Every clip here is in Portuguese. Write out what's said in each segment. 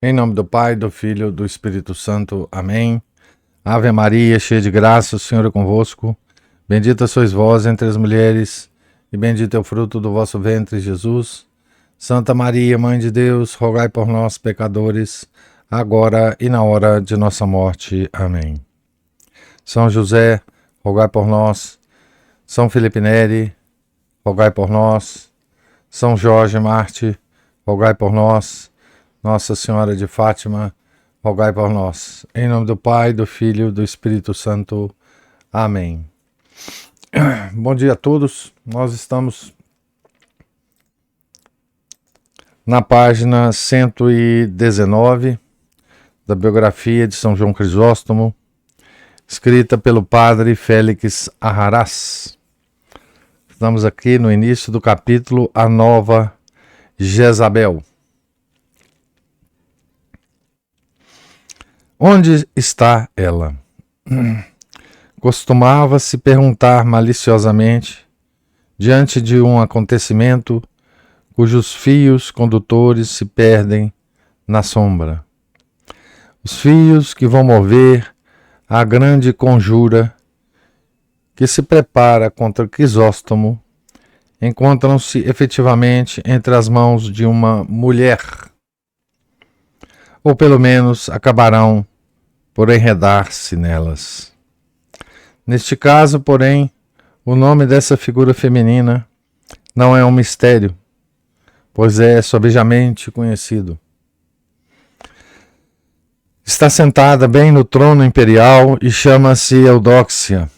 Em nome do Pai, do Filho e do Espírito Santo. Amém. Ave Maria, cheia de graça, o Senhor é convosco. Bendita sois vós entre as mulheres, e bendito é o fruto do vosso ventre, Jesus. Santa Maria, Mãe de Deus, rogai por nós, pecadores, agora e na hora de nossa morte. Amém. São José, rogai por nós. São Felipe Neri, rogai por nós. São Jorge Marte, rogai por nós. Nossa Senhora de Fátima, rogai por nós. Em nome do Pai, do Filho e do Espírito Santo. Amém. Bom dia a todos. Nós estamos na página 119 da biografia de São João Crisóstomo, escrita pelo padre Félix Arrarás. Estamos aqui no início do capítulo A Nova Jezabel. Onde está ela? Costumava se perguntar maliciosamente, diante de um acontecimento cujos fios condutores se perdem na sombra. Os fios que vão mover a grande conjura que se prepara contra Crisóstomo encontram-se efetivamente entre as mãos de uma mulher, ou pelo menos acabarão por enredar-se nelas. Neste caso, porém, o nome dessa figura feminina não é um mistério, pois é sobejamente conhecido. Está sentada bem no trono imperial e chama-se Eudóxia.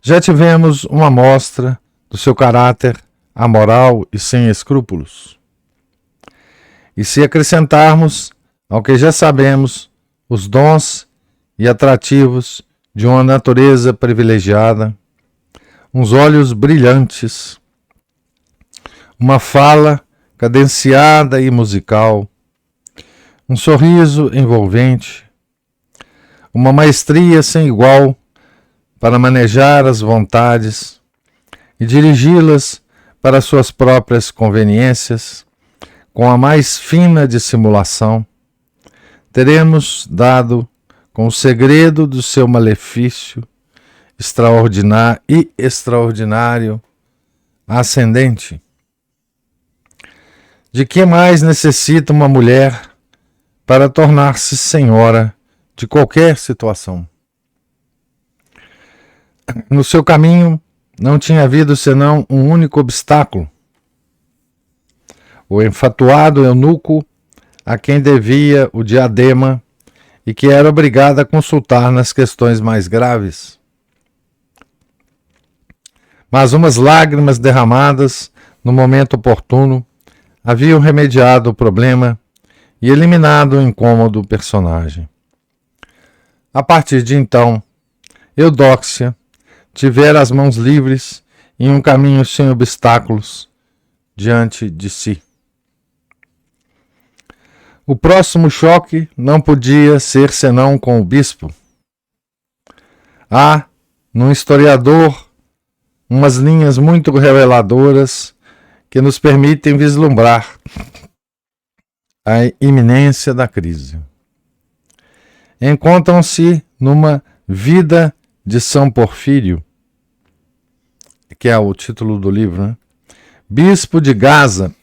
Já tivemos uma amostra do seu caráter amoral e sem escrúpulos. E se acrescentarmos ao que já sabemos os dons e atrativos de uma natureza privilegiada, uns olhos brilhantes, uma fala cadenciada e musical, um sorriso envolvente, uma maestria sem igual para manejar as vontades e dirigi-las para suas próprias conveniências, com a mais fina dissimulação, teremos dado com o segredo do seu malefício extraordinário ascendente. De que mais necessita uma mulher para tornar-se senhora de qualquer situação? No seu caminho não tinha havido senão um único obstáculo: o enfatuado eunuco a quem devia o diadema e que era obrigado a consultar nas questões mais graves. Mas umas lágrimas derramadas no momento oportuno haviam remediado o problema e eliminado o incômodo personagem. A partir de então, Eudóxia tivera as mãos livres em um caminho sem obstáculos diante de si. O próximo choque não podia ser senão com o bispo. Há, no historiador, umas linhas muito reveladoras que nos permitem vislumbrar a iminência da crise. Encontram-se numa Vida de São Porfírio, que é o título do livro, né? Bispo de Gaza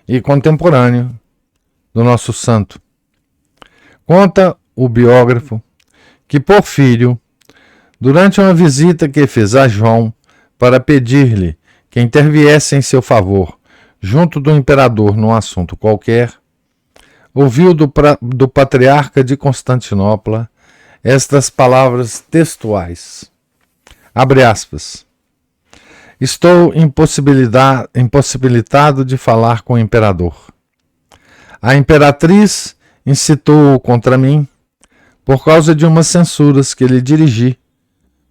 e contemporâneo do nosso santo. Conta o biógrafo que Porfírio, durante uma visita que fez a João para pedir-lhe que interviesse em seu favor junto do imperador num assunto qualquer, ouviu do patriarca de Constantinopla estas palavras textuais, abre aspas: estou impossibilitado de falar com o imperador. A imperatriz incitou-o contra mim por causa de umas censuras que lhe dirigi,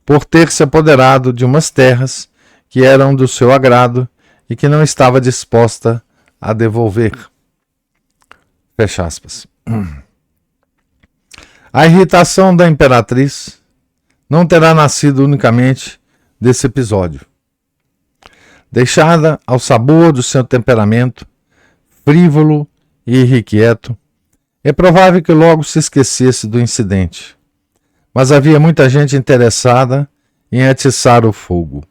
por ter se apoderado de umas terras que eram do seu agrado e que não estava disposta a devolver. Fecha aspas. A irritação da imperatriz não terá nascido unicamente desse episódio. Deixada ao sabor do seu temperamento frívolo e irrequieto, é provável que logo se esquecesse do incidente. Mas havia muita gente interessada em atiçar o fogo.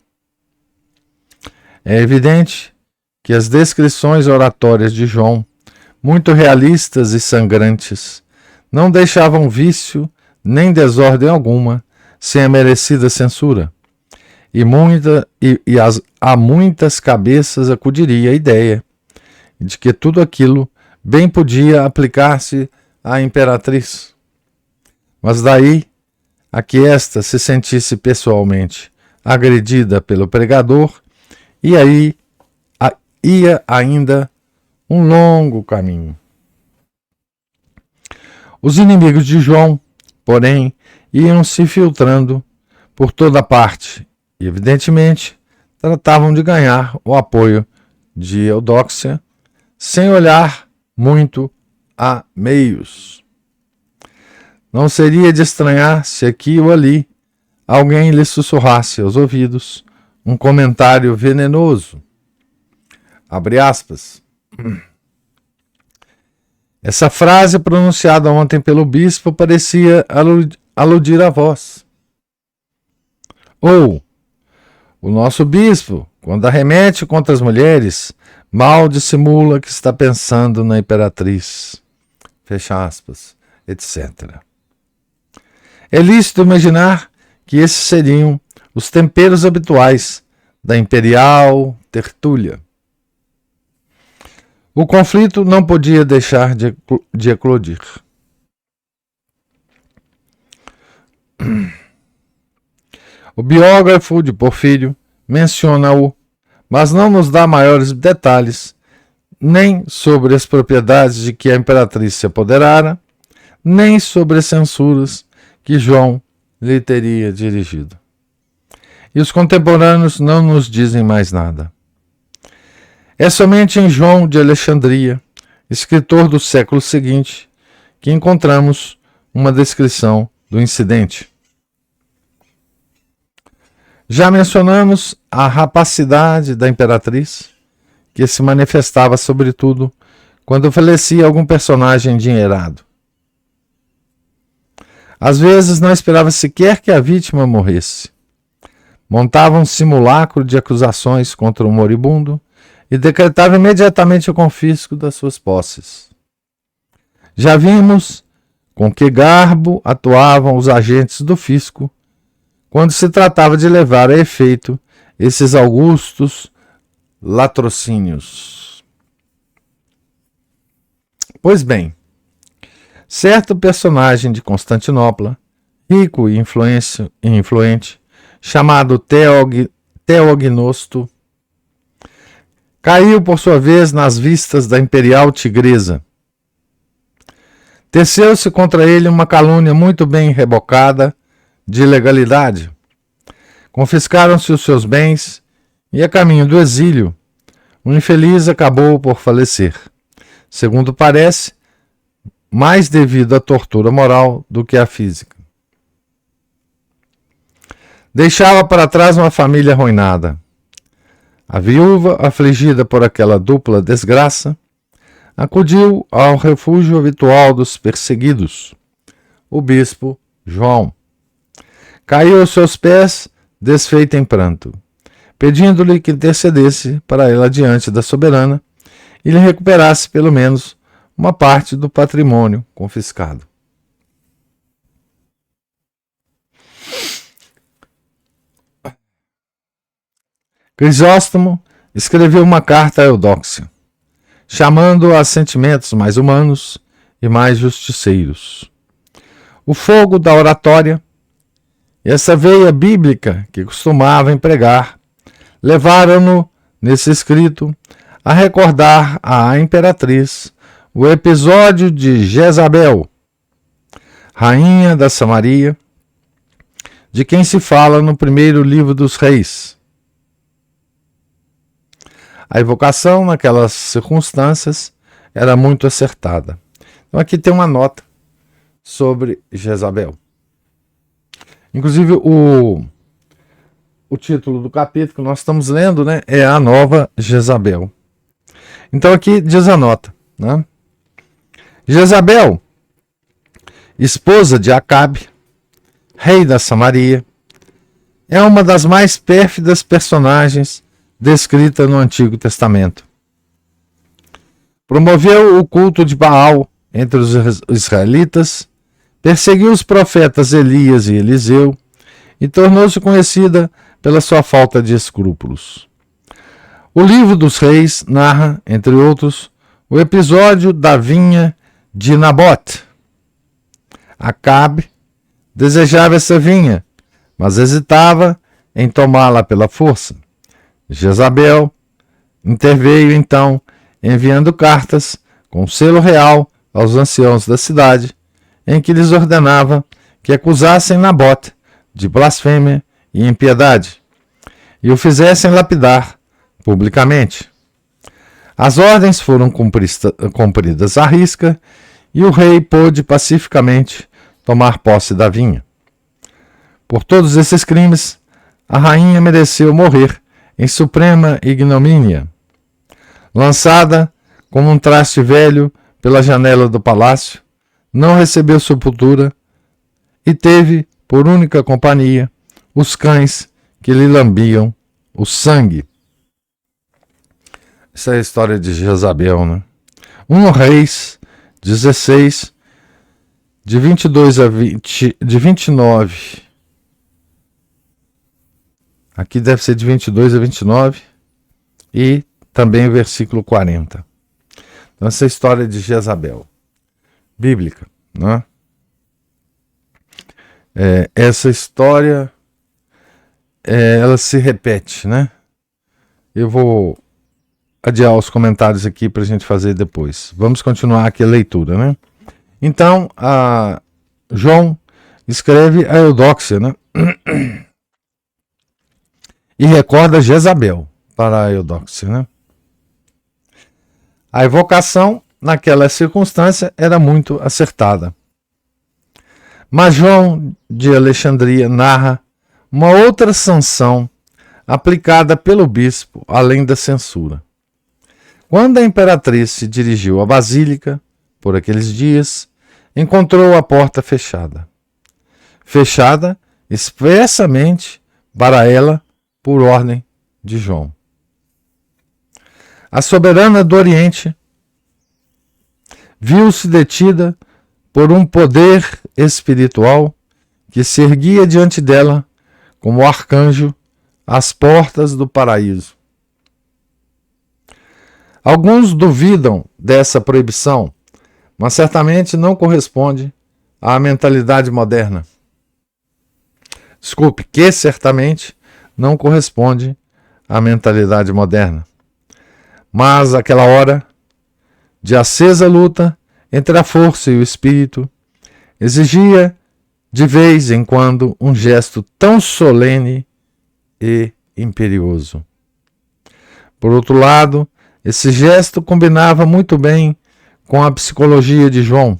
É evidente que as descrições oratórias de João, muito realistas e sangrantes, não deixavam vício nem desordem alguma sem a merecida censura. A muitas cabeças acudiria a ideia de que tudo aquilo bem podia aplicar-se à imperatriz. Mas daí a que esta se sentisse pessoalmente agredida pelo pregador, e aí ia ainda um longo caminho. Os inimigos de João, porém, iam se filtrando por toda parte e, evidentemente, tratavam de ganhar o apoio de Eudóxia sem olhar muito a meios. Não seria de estranhar se aqui ou ali alguém lhe sussurrasse aos ouvidos um comentário venenoso. Abre aspas. Essa frase pronunciada ontem pelo bispo parecia aludir a vós. Ou, o nosso bispo, quando arremete contra as mulheres, mal dissimula que está pensando na imperatriz. Fecha aspas, etc. É lícito imaginar que esses seriam os temperos habituais da imperial tertúlia. O conflito não podia deixar de eclodir. O biógrafo de Porfírio menciona-o, mas não nos dá maiores detalhes, nem sobre as propriedades de que a imperatriz se apoderara, nem sobre as censuras que João lhe teria dirigido. E os contemporâneos não nos dizem mais nada. É somente em João de Alexandria, escritor do século seguinte, que encontramos uma descrição do incidente. Já mencionamos a rapacidade da imperatriz, que se manifestava sobretudo quando falecia algum personagem endinheirado. Às vezes não esperava sequer que a vítima morresse. Montava um simulacro de acusações contra o moribundo e decretava imediatamente o confisco das suas posses. Já vimos com que garbo atuavam os agentes do fisco quando se tratava de levar a efeito esses augustos latrocínios. Pois bem, certo personagem de Constantinopla, rico e influente, chamado Teognosto, caiu por sua vez nas vistas da imperial tigresa. Teceu-se contra ele uma calúnia muito bem rebocada de ilegalidade. Confiscaram-se os seus bens e, a caminho do exílio, o infeliz acabou por falecer, segundo parece, mais devido à tortura moral do que à física. Deixava para trás uma família arruinada. A viúva, afligida por aquela dupla desgraça, acudiu ao refúgio habitual dos perseguidos, o bispo João. Caiu aos seus pés, desfeita em pranto, pedindo-lhe que intercedesse para ela diante da soberana e lhe recuperasse pelo menos uma parte do patrimônio confiscado. Crisóstomo escreveu uma carta a Eudóxia, chamando-a a sentimentos mais humanos e mais justiceiros. O fogo da oratória e essa veia bíblica que costumava empregar levaram-no, nesse escrito, a recordar à imperatriz o episódio de Jezabel, rainha da Samaria, de quem se fala no primeiro livro dos Reis. A evocação naquelas circunstâncias era muito acertada. Então aqui tem uma nota sobre Jezabel. Inclusive o título do capítulo que nós estamos lendo, né, é A Nova Jezabel. Então aqui diz a nota, né? Jezabel, esposa de Acabe, rei da Samaria, é uma das mais pérfidas personagens descrita no Antigo Testamento. Promoveu o culto de Baal entre os israelitas, perseguiu os profetas Elias e Eliseu e tornou-se conhecida pela sua falta de escrúpulos. O livro dos reis narra, entre outros, o episódio da vinha de Nabote. Acabe desejava essa vinha, mas hesitava em tomá-la pela força. Jezabel interveio então, enviando cartas com selo real aos anciãos da cidade, em que lhes ordenava que acusassem Nabote de blasfêmia e impiedade, e o fizessem lapidar publicamente. As ordens foram cumpridas à risca, e o rei pôde pacificamente tomar posse da vinha. Por todos esses crimes, a rainha mereceu morrer em suprema ignomínia. Lançada como um traste velho pela janela do palácio, não recebeu sepultura e teve por única companhia os cães que lhe lambiam o sangue. Essa é a história de Jezabel, né? 1 Reis 16, de 22 a 20, de 29. Aqui deve ser de 22 a 29 e também o versículo 40. Então, essa é a história de Jezabel, bíblica, né? Essa história, ela se repete, né? Eu vou adiar os comentários aqui para a gente fazer depois. Vamos continuar aqui a leitura, né? Então, João escreve a Eudóxia, né? E recorda Jezabel para a Eudóxia, né? A evocação, naquela circunstância, era muito acertada. Mas João de Alexandria narra uma outra sanção aplicada pelo bispo, além da censura. Quando a imperatriz se dirigiu à basílica, por aqueles dias, encontrou a porta fechada. Fechada expressamente para ela por ordem de João. A soberana do Oriente viu-se detida por um poder espiritual que se erguia diante dela como arcanjo às portas do paraíso. Alguns duvidam dessa proibição, mas certamente não corresponde à mentalidade moderna. Desculpe, que certamente não corresponde à mentalidade moderna. Mas aquela hora de acesa luta entre a força e o espírito exigia de vez em quando um gesto tão solene e imperioso. Por outro lado, esse gesto combinava muito bem com a psicologia de João.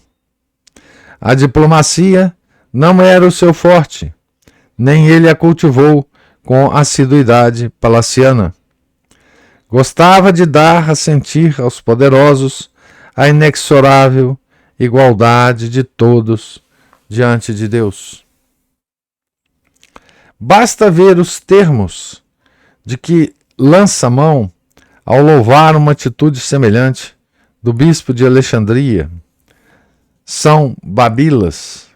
A diplomacia não era o seu forte, nem ele a cultivou com assiduidade palaciana. Gostava de dar a sentir aos poderosos a inexorável igualdade de todos diante de Deus. Basta ver os termos de que lança mão ao louvar uma atitude semelhante do bispo de Alexandria, São Babilas,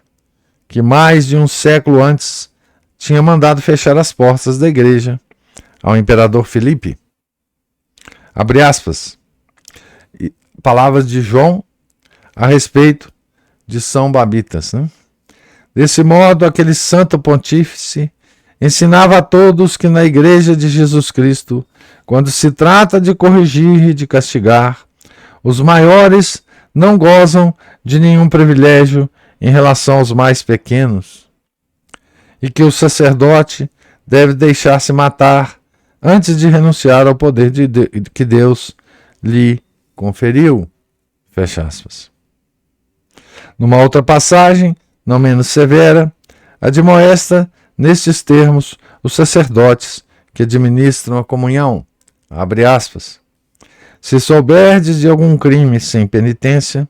que mais de um século antes tinha mandado fechar as portas da igreja ao imperador Filipe. Abre aspas. Palavras de João a respeito de São Babitas, né? Desse modo, aquele santo pontífice ensinava a todos que na igreja de Jesus Cristo, quando se trata de corrigir e de castigar, os maiores não gozam de nenhum privilégio em relação aos mais pequenos, e que o sacerdote deve deixar-se matar antes de renunciar ao poder que Deus lhe conferiu. Fecha aspas. Numa outra passagem, não menos severa, admoesta nestes termos os sacerdotes que administram a comunhão. Abre aspas. Se souberdes de algum crime sem penitência,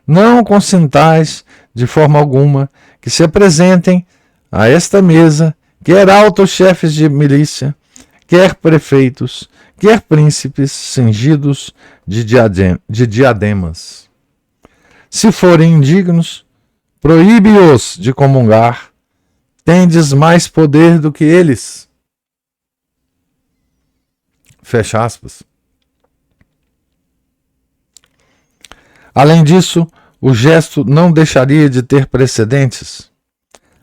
não consintais de forma alguma que se apresentem a esta mesa quer altos chefes de milícia, quer prefeitos, quer príncipes cingidos de diademas. Se forem indignos, proíbe-os de comungar, tendes mais poder do que eles. Fecha aspas. Além disso, o gesto não deixaria de ter precedentes.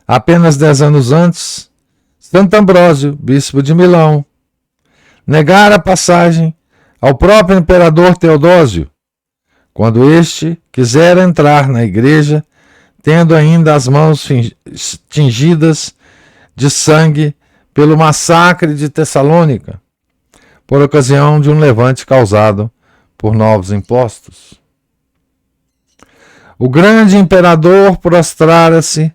Apenas 10 anos antes, Santo Ambrósio, bispo de Milão, negara passagem ao próprio imperador Teodósio, quando este quisera entrar na igreja, tendo ainda as mãos tingidas de sangue pelo massacre de Tessalônica, por ocasião de um levante causado por novos impostos. O grande imperador prostrara-se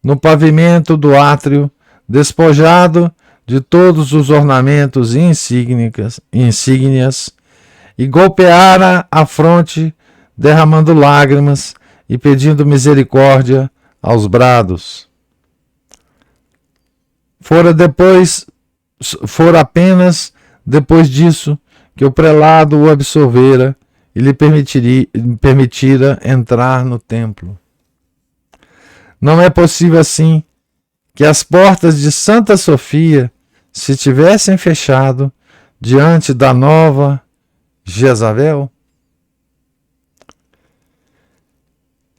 no pavimento do átrio, despojado de todos os ornamentos e insígnias, e golpeara a fronte, derramando lágrimas e pedindo misericórdia aos brados. Fora apenas depois disso que o prelado o absolvera e lhe permitira entrar no templo. Não é possível assim que as portas de Santa Sofia se tivessem fechado diante da nova Jezabel?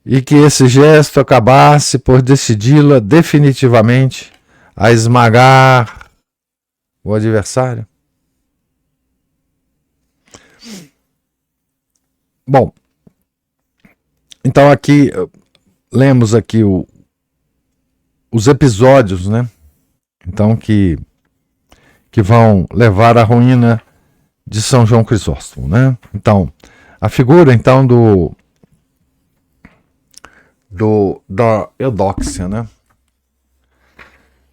E que esse gesto acabasse por decidi-la definitivamente a esmagar o adversário? Bom, então aqui lemos aqui os episódios, né? Então que vão levar à ruína de São João Crisóstomo, né? Então, a figura então da Eudóxia, né?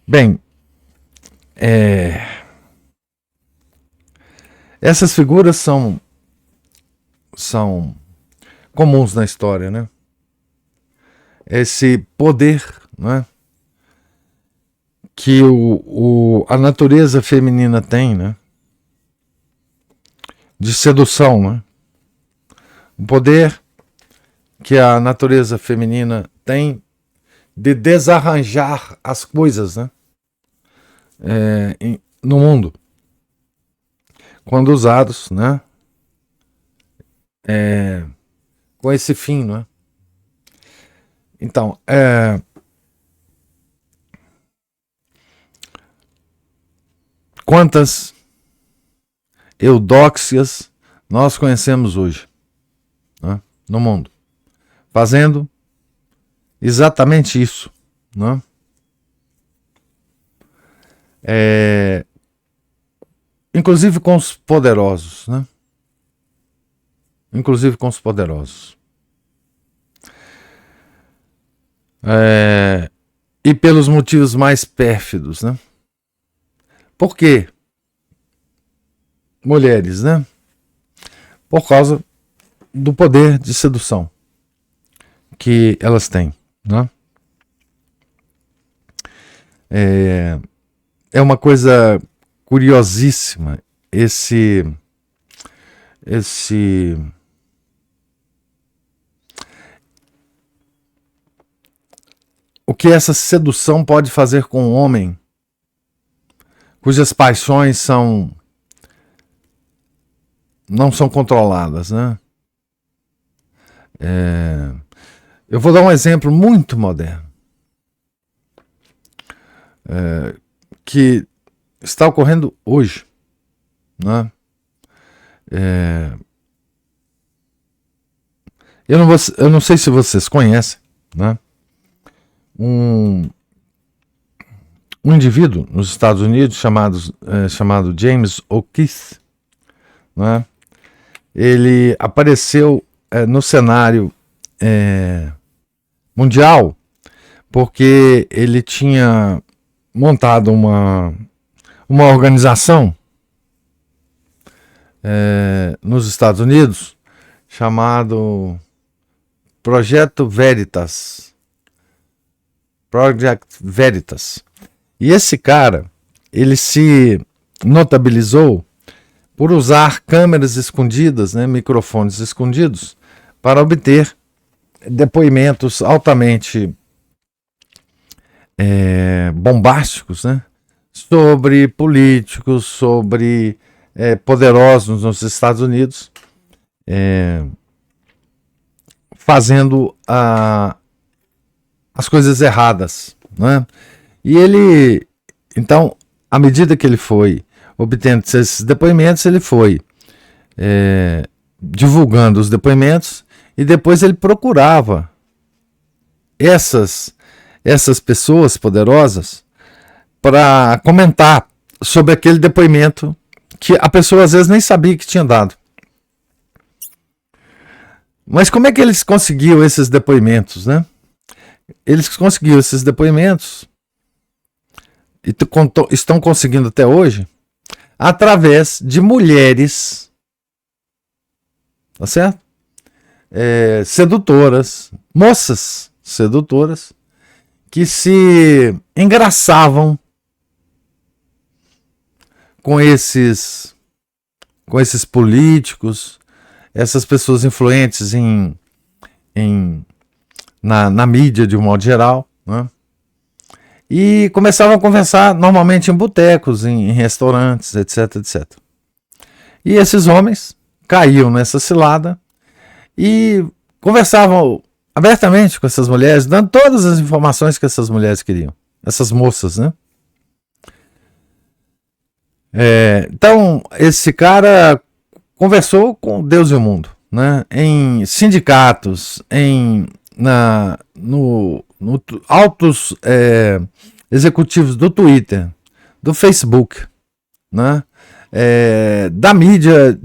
Bem, essas figuras são comuns na história, né? Esse poder, né, que a natureza feminina tem, né, de sedução, né? O poder que a natureza feminina tem de desarranjar as coisas, né, no mundo, quando usados, né, com esse fim, né? Então, quantas Eudóxias nós conhecemos hoje, né, no mundo, fazendo exatamente isso, né? Inclusive com os poderosos, né? Inclusive com os poderosos. E pelos motivos mais pérfidos, né? Por quê? Mulheres, né? Por causa do poder de sedução que elas têm, né? É uma coisa curiosíssima o que essa sedução pode fazer com um homem cujas paixões não são controladas, né? Eu vou dar um exemplo muito moderno, que está ocorrendo hoje, né? Eu não sei se vocês conhecem, né? Um indivíduo nos Estados Unidos chamado James O'Keefe, né? Ele apareceu no cenário mundial porque ele tinha montado uma organização nos Estados Unidos chamado Projeto Veritas. Project Veritas. E esse cara, ele se notabilizou por usar câmeras escondidas, né, microfones escondidos, para obter depoimentos altamente bombásticos, né, sobre políticos, sobre poderosos nos Estados Unidos, fazendo as coisas erradas, né? E ele, então, à medida que ele foi obtendo esses depoimentos, ele foi divulgando os depoimentos e depois ele procurava essas pessoas poderosas para comentar sobre aquele depoimento que a pessoa às vezes nem sabia que tinha dado. Mas como é que eles conseguiam esses depoimentos, né? Eles conseguiram esses depoimentos e estão conseguindo até hoje através de mulheres, tá certo? Sedutoras, moças sedutoras, que se engraçavam com esses políticos, essas pessoas influentes na mídia de um modo geral, né? E começavam a conversar normalmente em botecos, em restaurantes, etc, etc. E esses homens caíam nessa cilada e conversavam abertamente com essas mulheres, dando todas as informações que essas mulheres queriam, essas moças, né? Então, esse cara conversou com Deus e o mundo, né? Em sindicatos, altos executivos do Twitter, do Facebook, né? Da mídia,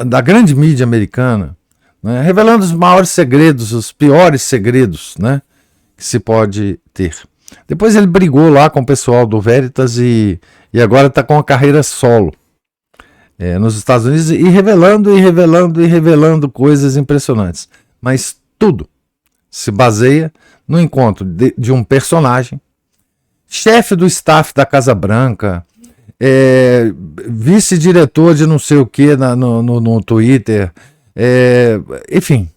da grande mídia americana, né? Revelando os maiores segredos, os piores segredos, né, que se pode ter. Depois ele brigou lá com o pessoal do Veritas e agora está com a carreira solo nos Estados Unidos e revelando coisas impressionantes. Mas tudo se baseia no encontro de um personagem, chefe do staff da Casa Branca, vice-diretor de não sei o que no Twitter, enfim.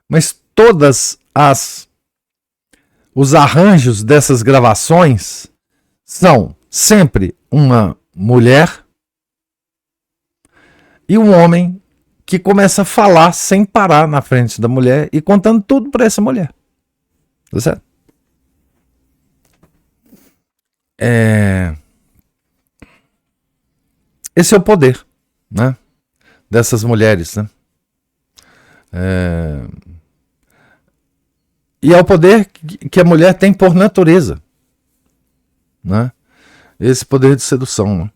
Mas todas os arranjos dessas gravações são sempre uma mulher e um homem que começa a falar sem parar na frente da mulher e contando tudo para essa mulher. Tá certo? Esse é o poder, né, dessas mulheres, né? E é o poder que a mulher tem por natureza, né? Esse poder de sedução, né?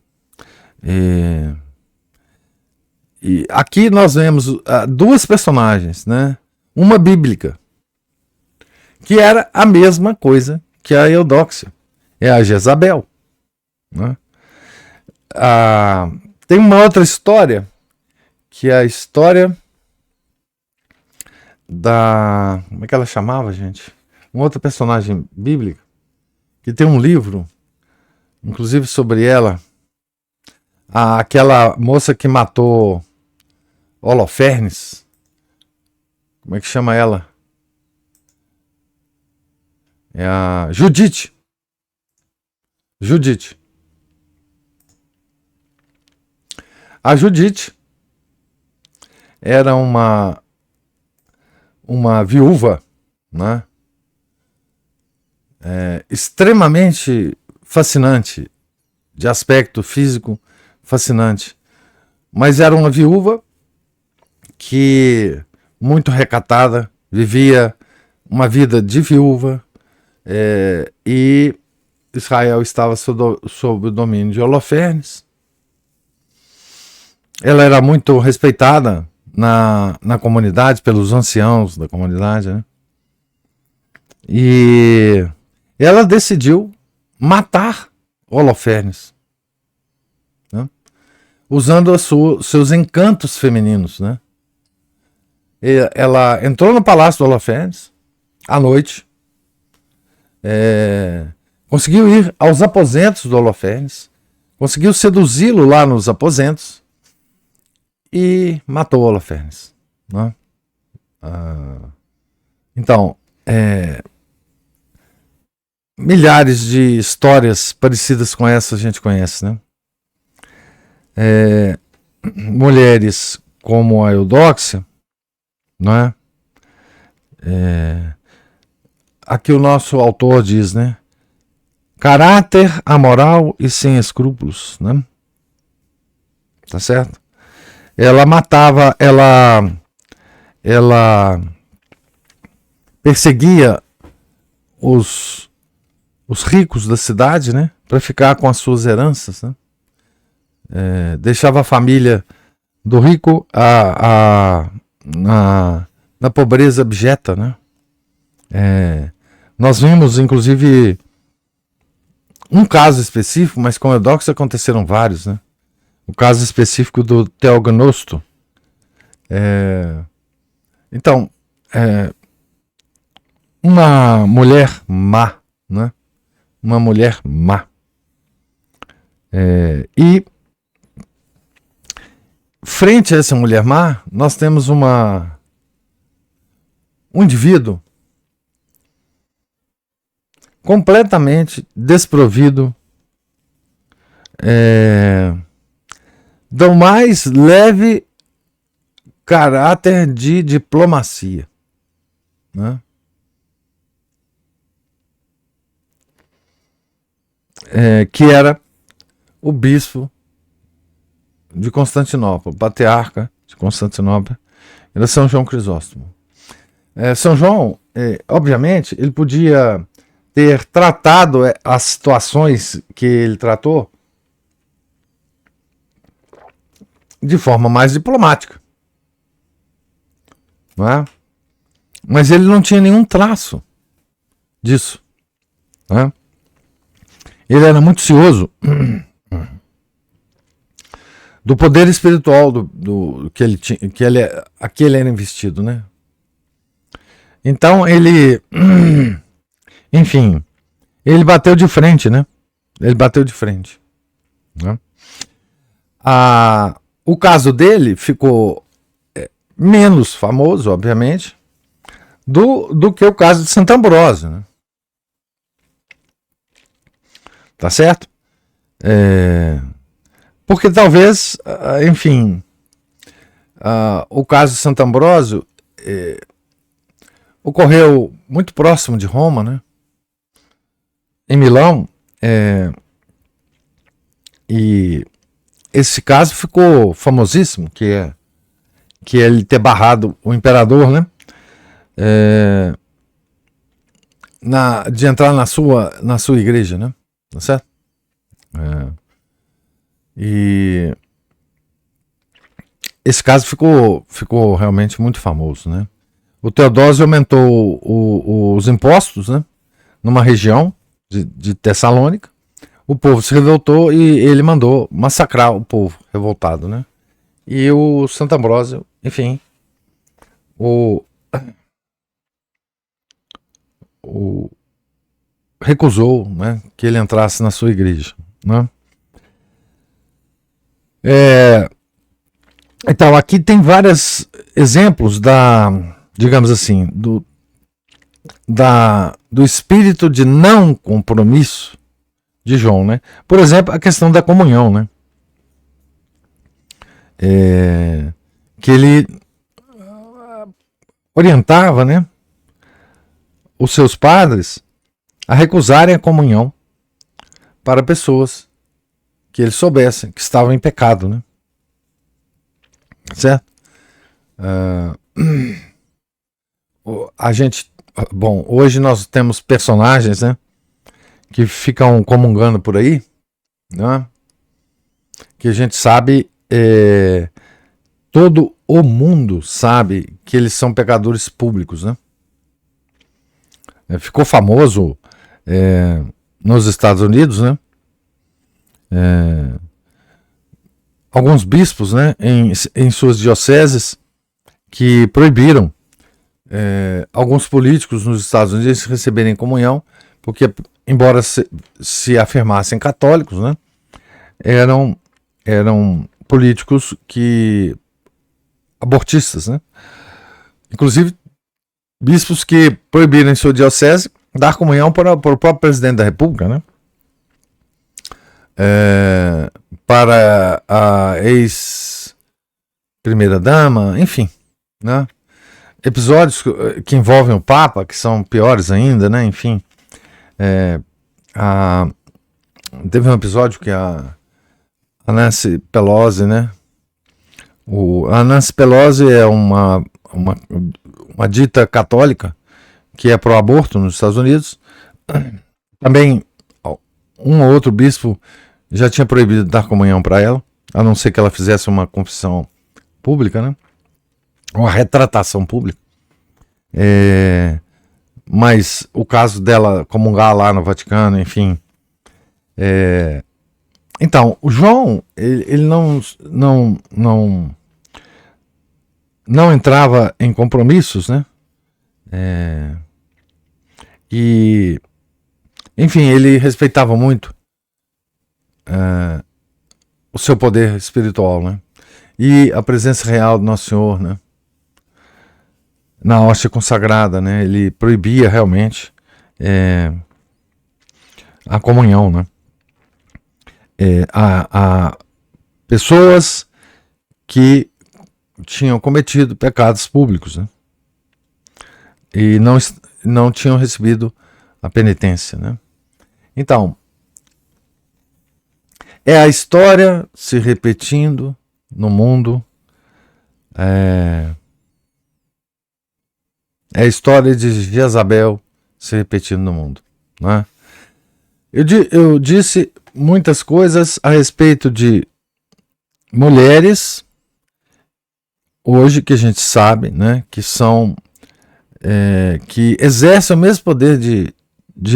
E aqui nós vemos duas personagens, né? Uma bíblica, que era a mesma coisa que a Eudóxia, é a Jezabel, né? Tem uma outra história, que é a história como é que ela chamava, gente? Uma outra personagem bíblica, que tem um livro, inclusive sobre ela, aquela moça que matou Holofernes. Como é que chama ela? É a Judite. A Judite era uma viúva, né? Extremamente fascinante, de aspecto físico fascinante, mas era uma viúva que, muito recatada, vivia uma vida de viúva, e Israel estava sob o domínio de Holofernes. Ela era muito respeitada na comunidade, pelos anciãos da comunidade, né? E ela decidiu matar Holofernes, né? Usando seus encantos femininos, né? ela entrou no palácio do Holofernes à noite, conseguiu ir aos aposentos do Holofernes, conseguiu seduzi-lo lá nos aposentos e matou o Holofernes, né? Então, milhares de histórias parecidas com essa a gente conhece, né? Mulheres como a Eudóxia, não é? Aqui o nosso autor diz, né? Caráter amoral e sem escrúpulos, né? Tá certo? Ela matava, ela perseguia os ricos da cidade, né? Para ficar com as suas heranças, né? Deixava a família do rico na pobreza abjeta, né? Nós vimos, inclusive, um caso específico, mas com Eudóxia aconteceram vários, né? O caso específico do Teognosto. Então, uma mulher má, né? Uma mulher má. E frente a essa mulher má, nós temos um indivíduo completamente desprovido do mais leve caráter de diplomacia, né? Que era o bispo de Constantinopla, o patriarca de Constantinopla, era São João Crisóstomo. São João, obviamente, ele podia ter tratado as situações que ele tratou de forma mais diplomática, não é? Mas ele não tinha nenhum traço disso, né? Ele era muito cioso do poder espiritual do que ele tinha, a que ele era investido, né? Então ele, enfim, ele bateu de frente, né? Ele bateu de frente, né? O caso dele ficou menos famoso, obviamente, do que o caso de Santo Ambrósio, né? Tá certo? Porque talvez, enfim, o caso de Santo Ambrósio ocorreu muito próximo de Roma, né? Em Milão, e esse caso ficou famosíssimo, que é ele ter barrado o imperador, né? De entrar na sua igreja, né? Tá certo? E esse caso ficou realmente muito famoso, né? O Teodósio aumentou os impostos, né? Numa região de Tessalônica. O povo se revoltou e ele mandou massacrar o povo revoltado, né? E o Santo Ambrósio, enfim, recusou, né, que ele entrasse na sua igreja, né? Então, aqui tem vários exemplos digamos assim, do espírito de não compromisso de João, né? Por exemplo, a questão da comunhão, né? Que ele orientava, né, os seus padres a recusarem a comunhão para pessoas que eles soubessem que estavam em pecado, né? Certo? A gente, bom, hoje nós temos personagens, né, que ficam comungando por aí, né? Que a gente sabe, todo o mundo sabe que eles são pecadores públicos, né? Ficou famoso nos Estados Unidos, né? Alguns bispos, né, em suas dioceses, que proibiram alguns políticos nos Estados Unidos receberem comunhão, porque, embora se afirmassem católicos, né, eram políticos abortistas, né? Inclusive bispos que proibiram em sua diocese dar comunhão para o próprio presidente da República, né? Para a ex-primeira-dama, enfim, né? Episódios que envolvem o Papa, que são piores ainda, né? Enfim, teve um episódio que a Nancy Pelosi, né? A Nancy Pelosi é uma dita católica que é pró-aborto nos Estados Unidos. Também um ou outro bispo já tinha proibido dar comunhão para ela, a não ser que ela fizesse uma confissão pública, né? Uma retratação pública. Mas o caso dela comungar lá no Vaticano, enfim. Então, o João, ele não entrava em compromissos, né? E, enfim, ele respeitava muito o seu poder espiritual, né? E a presença real do Nosso Senhor, né? Na hóstia consagrada, né? Ele proibia realmente a comunhão, né? A pessoas que tinham cometido pecados públicos, né? E não tinham recebido a penitência, né? Então, é a história se repetindo no mundo, é a história de Jezabel se repetindo no mundo, né? Eu disse muitas coisas a respeito de mulheres hoje que a gente sabe, né, que são que exercem o mesmo poder de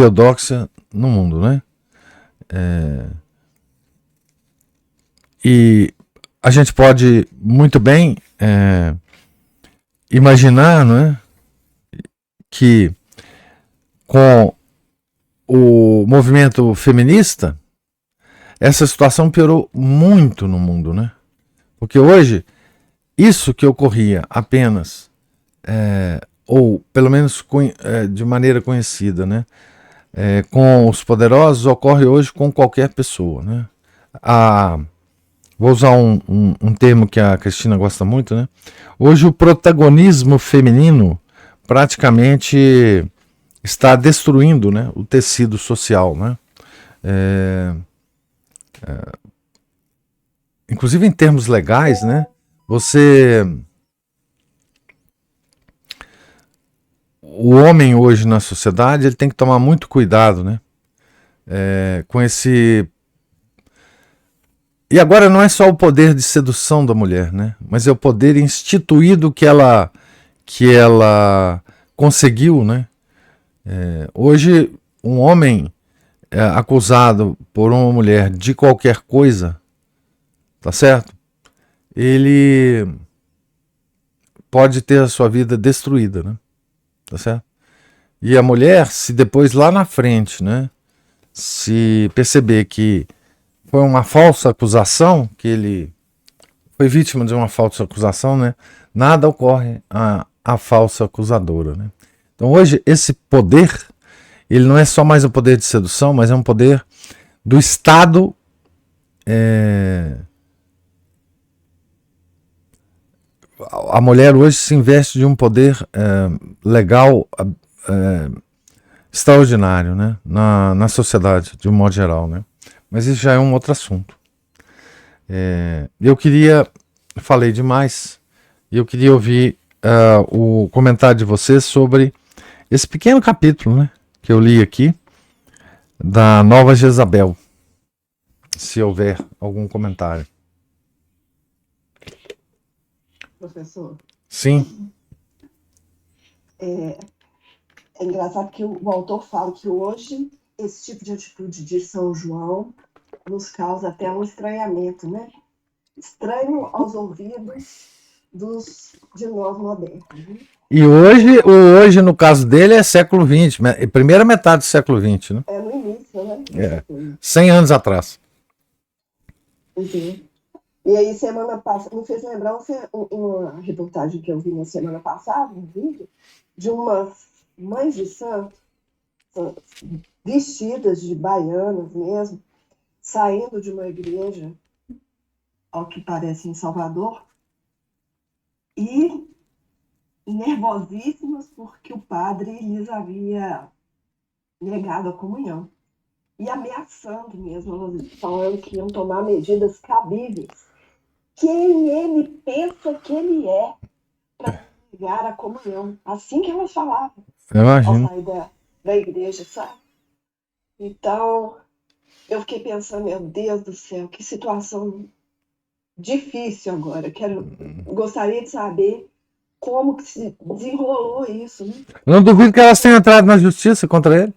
Eudóxia no mundo, né? E a gente pode muito bem imaginar, né, que com o movimento feminista essa situação piorou muito no mundo, né? Porque hoje isso que ocorria apenas ou pelo menos de maneira conhecida, né, com os poderosos, ocorre hoje com qualquer pessoa, né? Vou usar um termo que a Cristina gosta muito, né? Hoje o protagonismo feminino praticamente está destruindo, né, o tecido social, né? Inclusive em termos legais, né? O homem hoje na sociedade ele tem que tomar muito cuidado, né? Com esse. E agora não é só o poder de sedução da mulher, né? Mas é o poder instituído que ela conseguiu, né? Hoje um homem acusado por uma mulher de qualquer coisa, tá certo? Ele pode ter a sua vida destruída, né? Tá certo? E a mulher, se depois lá na frente, né, se perceber que foi uma falsa acusação, que ele foi vítima de uma falsa acusação, né, nada ocorre a falsa acusadora, né? Então hoje esse poder, ele não é só mais um poder de sedução, mas é um poder do Estado a mulher hoje se investe de um poder legal extraordinário, né, na sociedade, de um modo geral, né? Mas isso já é um outro assunto. Falei demais, e eu queria ouvir o comentário de vocês sobre esse pequeno capítulo, né, que eu li aqui, da Nova Jezabel, se houver algum comentário. Professor? Sim. É engraçado que o autor fala que hoje esse tipo de atitude de São João nos causa até um estranhamento, né? Estranho aos ouvidos de nós modernos. Né? E hoje, no caso dele, é século XX, primeira metade do século XX, né? É no início, né? É, 100 anos atrás. Uhum. E aí, semana passada, me fez lembrar uma reportagem que eu vi na semana passada, um vídeo, de umas mães de santo, vestidas de baianas mesmo, saindo de uma igreja, ao que parece em Salvador, e nervosíssimas porque o padre lhes havia negado a comunhão. E ameaçando mesmo, elas falando que iam tomar medidas cabíveis. Quem ele pensa que ele é para negar a comunhão? Assim que elas falavam Eu ao imagino. sair da igreja, sabe? Então, eu fiquei pensando, meu Deus do céu, que situação difícil agora. Gostaria de saber como que se desenrolou isso, né? Eu não duvido que elas tenham entrado na justiça contra ele.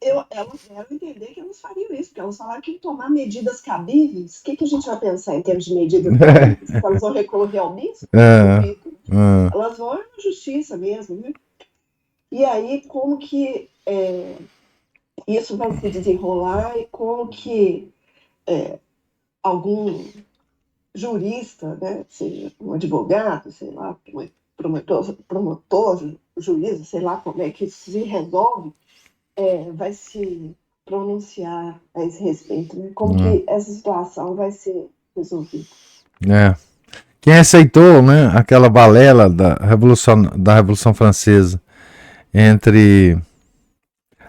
Elas deram a entender que elas fariam isso, porque elas falaram que tomar medidas cabíveis. O que a gente vai pensar em termos de medidas cabíveis? Se elas vão recorrer ao bispo? Elas vão na justiça mesmo, né? E aí, como que isso vai se desenrolar e como que algum jurista, né, seja um advogado, sei lá, promotor, juiz, sei lá como é que isso se resolve, vai se pronunciar a esse respeito, né? Como que essa situação vai ser resolvida. Quem aceitou, né, aquela balela da Revolução Francesa entre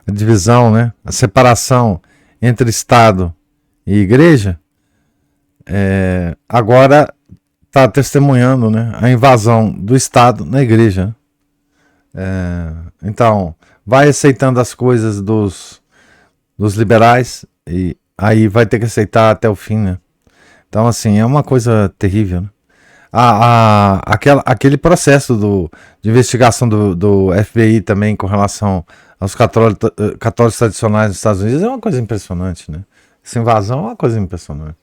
a divisão, né, a separação entre Estado e Igreja, agora está testemunhando, né, a invasão do Estado na Igreja. Então, vai aceitando as coisas dos liberais e aí vai ter que aceitar até o fim, né? Então, assim, é uma coisa terrível, né? Aquele processo de investigação do FBI também com relação aos católicos tradicionais nos Estados Unidos é uma coisa impressionante, né? Essa invasão é uma coisa impressionante.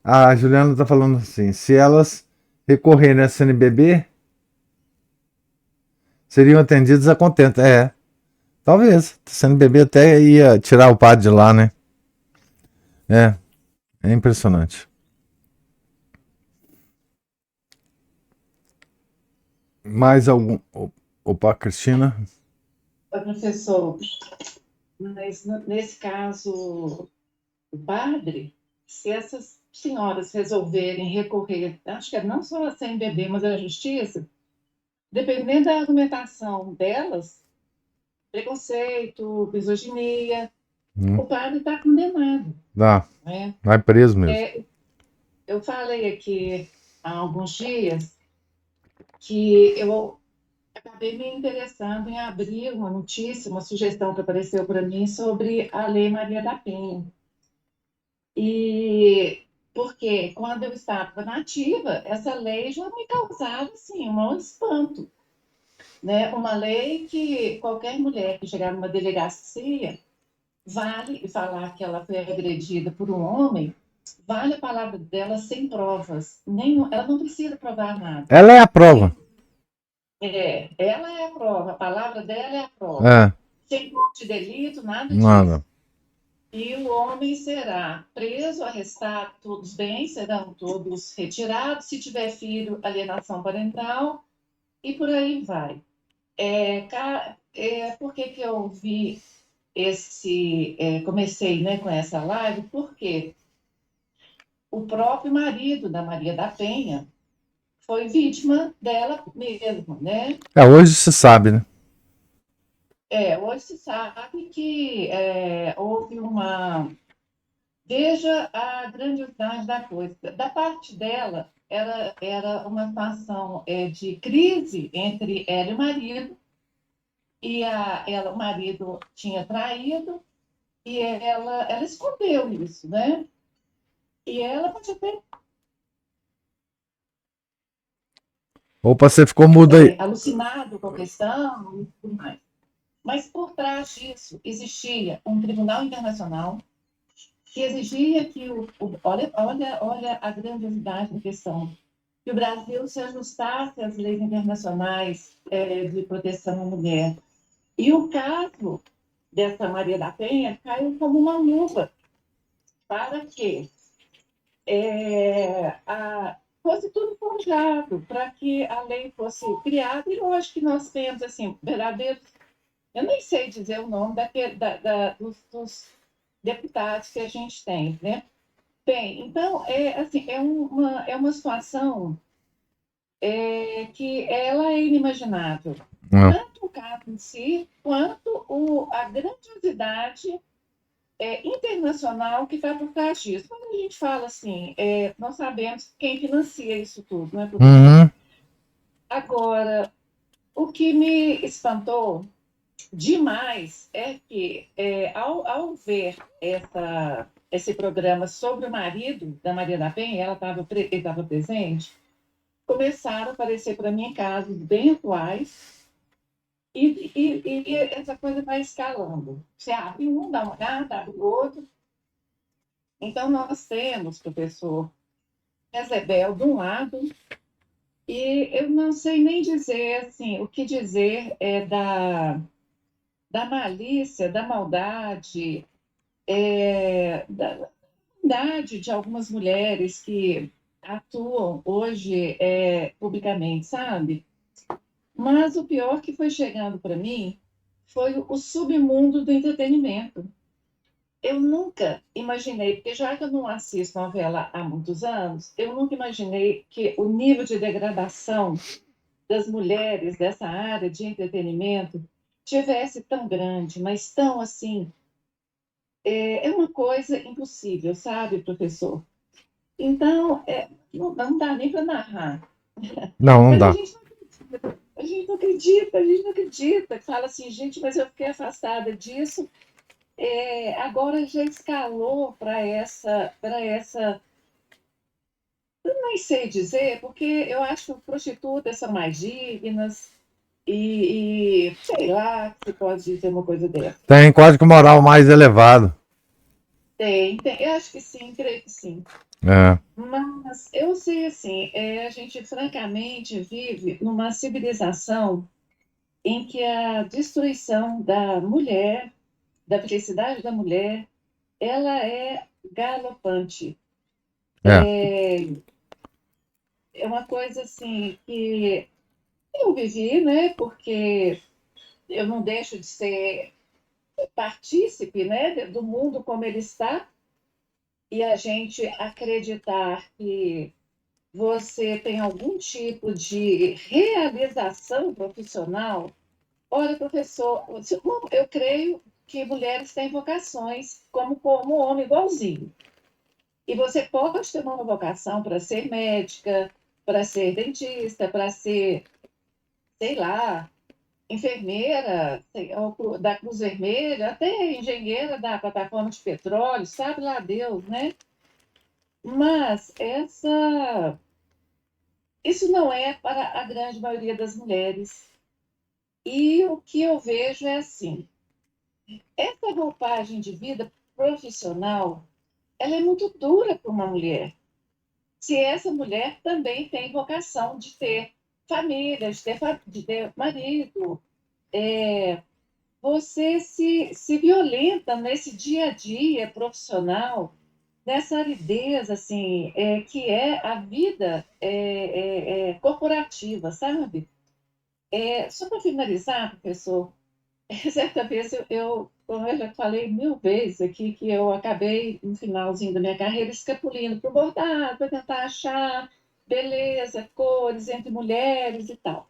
A Juliana está falando assim, se elas recorrerem à CNBB, seriam atendidas a contento. Talvez. A CNBB até ia tirar o padre de lá, né? É impressionante. Mais algum... Opa, Cristina? Professor, mas nesse caso, o padre, se essas senhoras resolverem recorrer, acho que não só a CNBB, mas a justiça, dependendo da argumentação delas, preconceito, misoginia, o padre está condenado. Né? Vai preso mesmo. Eu falei aqui há alguns dias que eu acabei me interessando em abrir uma notícia, uma sugestão que apareceu para mim sobre a Lei Maria da Penha. E porque quando eu estava nativa, essa lei já me causava assim, um espanto. Né? Uma lei que qualquer mulher que chegar numa delegacia vale falar que ela foi agredida por um homem, vale a palavra dela sem provas. Ela não precisa provar nada. Ela é a prova. Ela é a prova, a palavra dela é a prova. Sem de delito, nada disso. E o homem será preso, arrestado, todos os bens serão todos retirados, se tiver filho, alienação parental, e por aí vai. Por que eu vi comecei, né, com essa live? Porque o próprio marido da Maria da Penha foi vítima dela mesma, né? Hoje se sabe, né? Hoje se sabe que houve uma... Veja a grandiosidade da coisa. Da parte dela, era uma situação de crise entre ela e o marido, e o marido tinha traído, e ela escondeu isso, né? E ela pode ter... Opa, você ficou mudo aí. Alucinado com a questão e tudo mais. Mas por trás disso existia um tribunal internacional que exigia que olha a grandiosidade da questão. que o Brasil se ajustasse às leis internacionais de proteção à mulher. E o caso dessa Maria da Penha caiu como uma luva para que fosse tudo forjado, para que a lei fosse criada. E hoje que nós temos assim, verdadeiros. Eu nem sei dizer o nome dos deputados que a gente tem, né? Bem, então, assim, é uma situação que ela é inimaginável. Tanto o caso em si, quanto a grandiosidade internacional que está por trás disso. Quando a gente fala assim, nós sabemos quem financia isso tudo, né, professor? Uhum. Agora, o que me espantou demais é que, ao ver esse programa sobre o marido da Maria da Penha, ele estava presente, começaram a aparecer para mim casos bem atuais e essa coisa vai escalando. Você abre um, dá uma olhada, abre o outro. Então, nós temos, professor, Jezebel de um lado, e eu não sei nem dizer assim, o que dizer da malícia, da maldade, da maldade de algumas mulheres que atuam hoje publicamente, sabe? Mas o pior que foi chegando para mim foi o submundo do entretenimento. Eu nunca imaginei, porque já que eu não assisto novela há muitos anos, eu nunca imaginei que o nível de degradação das mulheres dessa área de entretenimento tivesse tão grande, mas tão assim. É uma coisa impossível, sabe, professor? Então, não dá nem para narrar. Não, não Mas dá. a gente não acredita, a gente não acredita. Fala assim, gente, mas eu fiquei afastada disso. Agora já escalou para essa. Eu nem sei dizer, porque eu acho que prostitutas são mais dignas e sei lá se pode dizer uma coisa dessa. Tem quase que moral mais elevado. Tem, eu acho que sim, creio que sim. É. Mas eu sei assim, a gente francamente vive numa civilização em que a destruição da mulher, da felicidade da mulher, ela é galopante. É. É uma coisa assim que eu vivi, né? Porque eu não deixo de ser partícipe, né, do mundo como ele está, e a gente acreditar que você tem algum tipo de realização profissional. Olha, professor, eu creio que mulheres têm vocações como homem igualzinho. E você pode ter uma vocação para ser médica, para ser dentista, para ser, sei lá, enfermeira da Cruz Vermelha, até engenheira da plataforma de petróleo, sabe lá Deus, né? Mas isso não é para a grande maioria das mulheres. E o que eu vejo é assim, essa roupagem de vida profissional, ela é muito dura para uma mulher. Se essa mulher também tem vocação de ter família, de ter marido, você se violenta nesse dia a dia profissional, nessa aridez, assim, que é a vida corporativa, sabe? Só para finalizar, professor, certa vez como eu já falei 1000 vezes aqui, que eu acabei, no finalzinho da minha carreira, escapulindo para o bordado, para tentar achar beleza, cores entre mulheres e tal.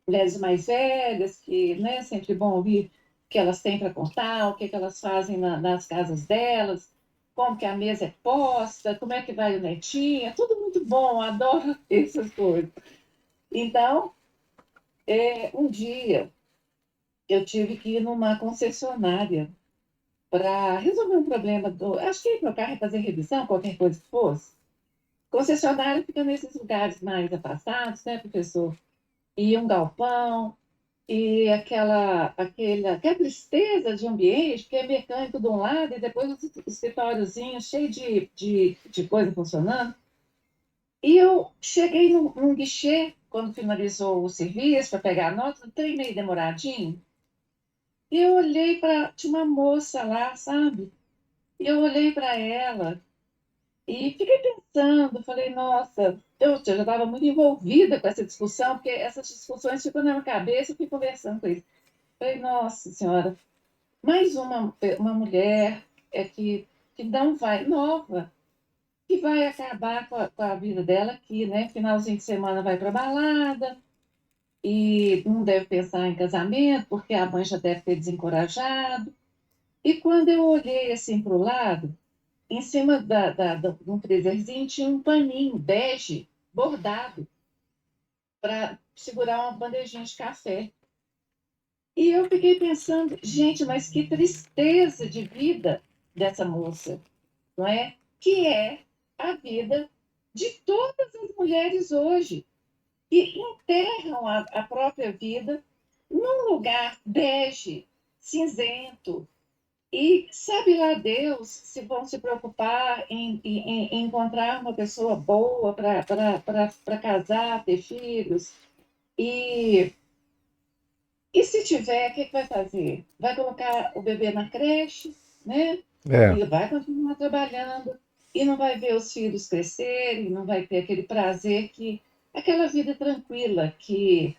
Mulheres mais velhas, que, né, sempre bom ouvir o que elas têm para contar, o que, que elas fazem nas casas delas, como que a mesa é posta, como é que vai o netinho, é tudo muito bom, adoro essas coisas. Então, um dia eu tive que ir numa concessionária para resolver um problema acho que meu carro ia fazer revisão, qualquer coisa que fosse. Concessionária fica nesses lugares mais afastados, né, professor? E um galpão, e aquela tristeza de ambiente, que é mecânico de um lado e depois o escritóriozinho cheio de coisa funcionando. E eu cheguei num guichê, quando finalizou o serviço, para pegar a nota, um trem meio demoradinho. E eu olhei para. Tinha uma moça lá, sabe? E eu olhei para ela e fiquei pensando, falei, nossa, eu já estava muito envolvida com essa discussão, porque essas discussões ficam na minha cabeça, eu fui conversando com isso. Falei, nossa senhora, mais uma mulher que não vai, nova, que vai acabar com a vida dela aqui, né? Finalzinho de semana vai para balada e não deve pensar em casamento, porque a mãe já deve ter desencorajado. E quando eu olhei assim para o lado, em cima de um freezerzinho tinha um paninho bege bordado para segurar uma bandejinha de café. E eu fiquei pensando, gente, mas que tristeza de vida dessa moça, não é? Que é a vida de todas as mulheres hoje, que enterram a própria vida num lugar bege, cinzento. E sabe lá Deus se vão se preocupar em encontrar uma pessoa boa para casar, ter filhos. E, e se tiver, o que vai fazer? Vai colocar o bebê na creche, né? É. E vai continuar trabalhando. E não vai ver os filhos crescerem, não vai ter aquele prazer aquela vida tranquila que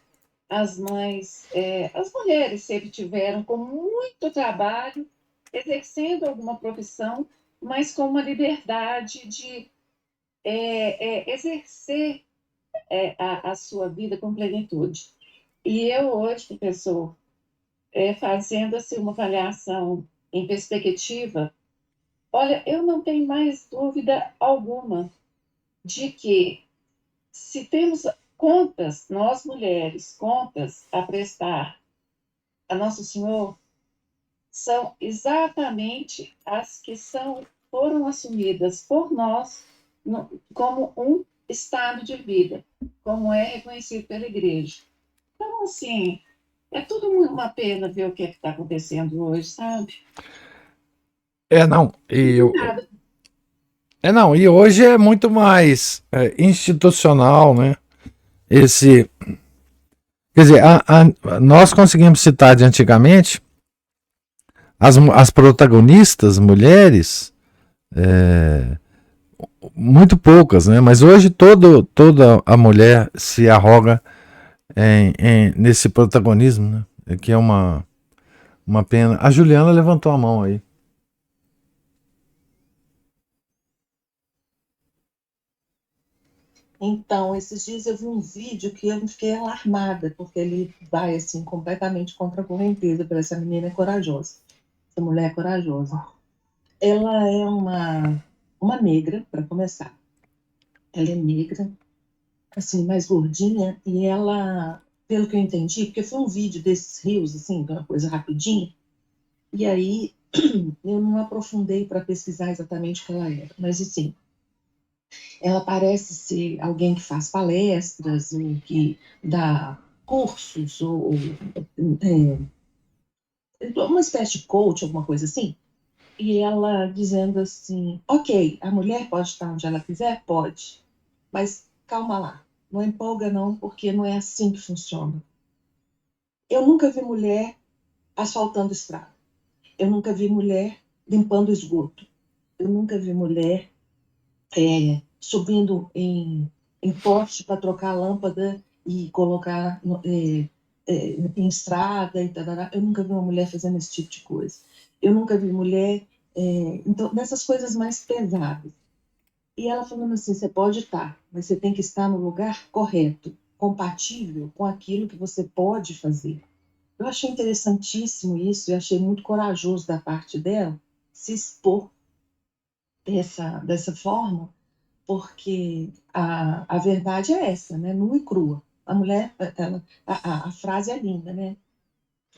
as mães, as mulheres sempre tiveram com muito trabalho, exercendo alguma profissão, mas com uma liberdade de exercer a sua vida com plenitude. E eu hoje, professor, fazendo assim, uma avaliação em perspectiva, olha, eu não tenho mais dúvida alguma de que se temos contas, nós mulheres, contas a prestar a Nosso Senhor, são exatamente as que foram assumidas por nós como um estado de vida, como é reconhecido pela igreja. Então, assim, é tudo uma pena ver o que está acontecendo hoje, sabe? Não, Nada. não, e hoje é muito mais institucional, né? Esse, quer dizer, nós conseguimos citar de antigamente as protagonistas mulheres, muito poucas, né? Mas hoje toda a mulher se arroga nesse protagonismo, né? Que é uma pena. A Juliana levantou a mão aí. Então, esses dias eu vi um vídeo que eu fiquei alarmada, porque ele vai assim completamente contra a correnteza, para essa menina é corajosa. Essa mulher é corajosa. Ela é uma negra, para começar. Ela é negra, assim, mais gordinha, e ela, pelo que eu entendi, porque foi um vídeo desses rios, assim, uma coisa rapidinha, e aí eu não aprofundei para pesquisar exatamente o que ela era, mas assim, ela parece ser alguém que faz palestras, ou que dá cursos, ou uma espécie de coach, alguma coisa assim. E ela dizendo assim: ok, a mulher pode estar onde ela quiser? Pode, mas calma lá, não empolga não, porque não é assim que funciona. Eu nunca vi mulher asfaltando estrada, eu nunca vi mulher limpando esgoto, eu nunca vi mulher subindo em poste para trocar a lâmpada e colocar em estrada e tarará. Eu nunca vi uma mulher fazendo esse tipo de coisa. Eu nunca vi mulher, então, nessas coisas mais pesadas. E ela falando assim, você pode estar, mas você tem que estar no lugar correto, compatível com aquilo que você pode fazer. Eu achei interessantíssimo isso, eu achei muito corajoso da parte dela se expor dessa forma, porque a verdade é essa, né? Nua e crua. A mulher, a frase é linda, né?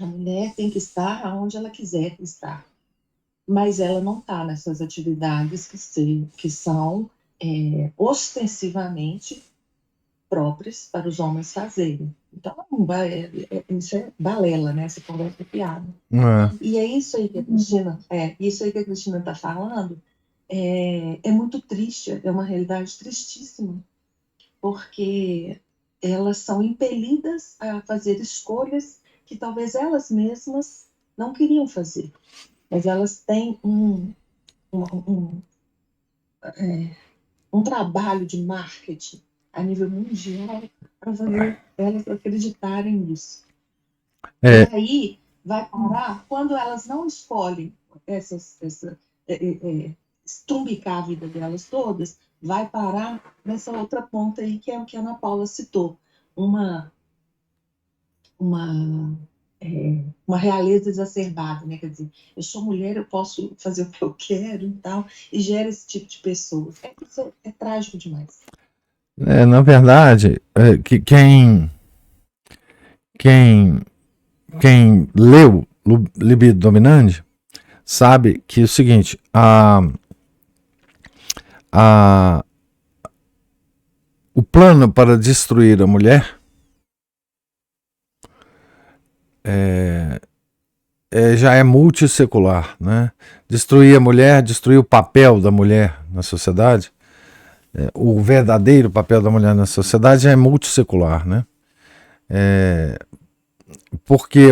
A mulher tem que estar onde ela quiser estar, mas ela não está nessas atividades que são ostensivamente próprias para os homens fazerem. Então, isso é balela, né? Essa conversa é piada. E é isso aí que a Cristina está falando, é muito triste, é uma realidade tristíssima, porque elas são impelidas a fazer escolhas que talvez elas mesmas não queriam fazer, mas elas têm um trabalho de marketing a nível mundial para fazer elas acreditarem nisso. É. E aí vai parar quando elas não escolhem estrumbicar a vida delas todas, vai parar nessa outra ponta aí que é o que a Ana Paula citou, uma realeza exacerbada, né? Quer dizer, eu sou mulher, eu posso fazer o que eu quero e tal, e gera esse tipo de pessoas. Isso é trágico demais. Na verdade, que quem leu Libido Dominante sabe que é o seguinte, o plano para destruir a mulher já é multissecular, né? Destruir a mulher, destruir o papel da mulher na sociedade, o verdadeiro papel da mulher na sociedade já é multissecular, né? Porque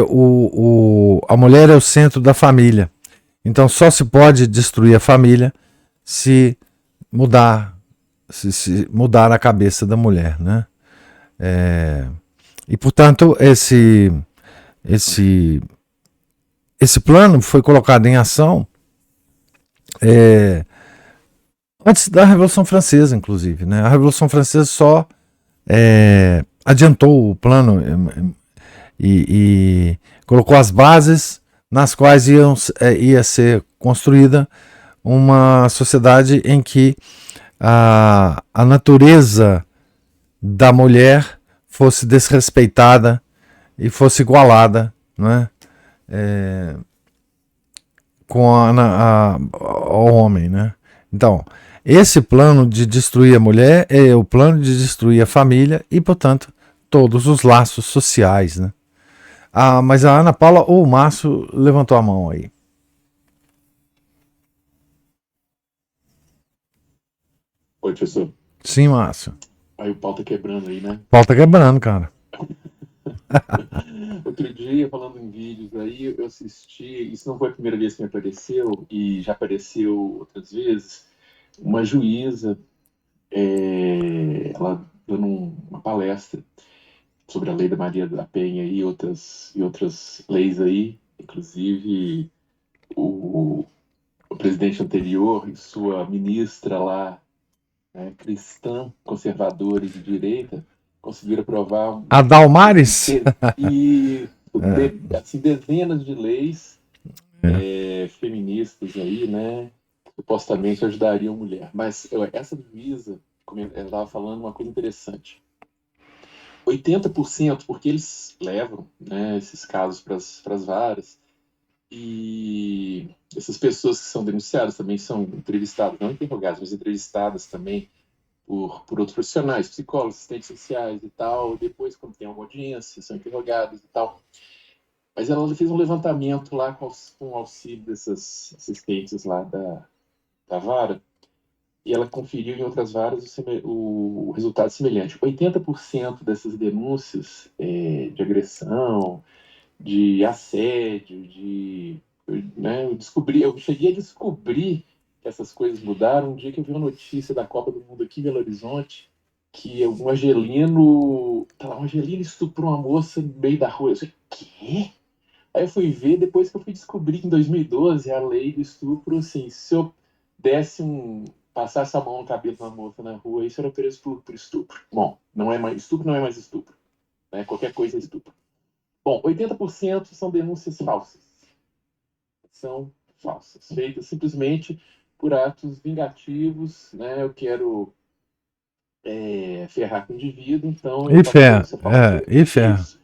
a mulher é o centro da família. Então só se pode destruir a família se mudar a cabeça da mulher, né? E portanto esse plano foi colocado em ação antes da Revolução Francesa, inclusive, né? A Revolução Francesa só adiantou o plano e colocou as bases nas quais ia ser construída uma sociedade em que a natureza da mulher fosse desrespeitada e fosse igualada, né, com ao homem, né? Então, esse plano de destruir a mulher é o plano de destruir a família e, portanto, todos os laços sociais, né? Mas a Ana Paula ou o Márcio levantou a mão aí. Oi, professor. Sim, Márcio. Aí o pau tá quebrando aí, né? O pau tá quebrando, cara. Outro dia, falando em vídeos aí, eu assisti, isso não foi a primeira vez que me apareceu, e já apareceu outras vezes, uma juíza, ela dando uma palestra sobre a lei da Maria da Penha e outras leis aí, inclusive o presidente anterior e sua ministra lá, cristã, conservadora e de direita, conseguiram aprovar a Dalmares e assim, dezenas de leis feministas aí, né, supostamente ajudariam a mulher. Mas essa juíza, ela estava falando uma coisa interessante. 80%, porque eles levam, né, esses casos para as varas, e essas pessoas que são denunciadas também são entrevistadas, não interrogadas, mas entrevistadas também por outros profissionais, psicólogos, assistentes sociais e tal. Depois, quando tem uma audiência, são interrogadas e tal. Mas ela fez um levantamento lá com o auxílio dessas assistentes lá da vara, e ela conferiu em outras varas o resultado semelhante. 80% dessas denúncias de agressão, de assédio, eu cheguei a descobrir que essas coisas mudaram um dia que eu vi uma notícia da Copa do Mundo aqui em Belo Horizonte, que um angelino estuprou uma moça no meio da rua. Eu falei, quê? Aí eu fui ver, depois que eu fui descobrir que em 2012 a lei do estupro, assim, se eu passasse a mão no cabelo de uma moça na rua, isso era preso por estupro. Bom, não é mais estupro, né? Qualquer coisa é estupro. Bom, 80% são denúncias falsas. São falsas, feitas simplesmente por atos vingativos, né? Eu quero ferrar com o indivíduo, então eu faço isso.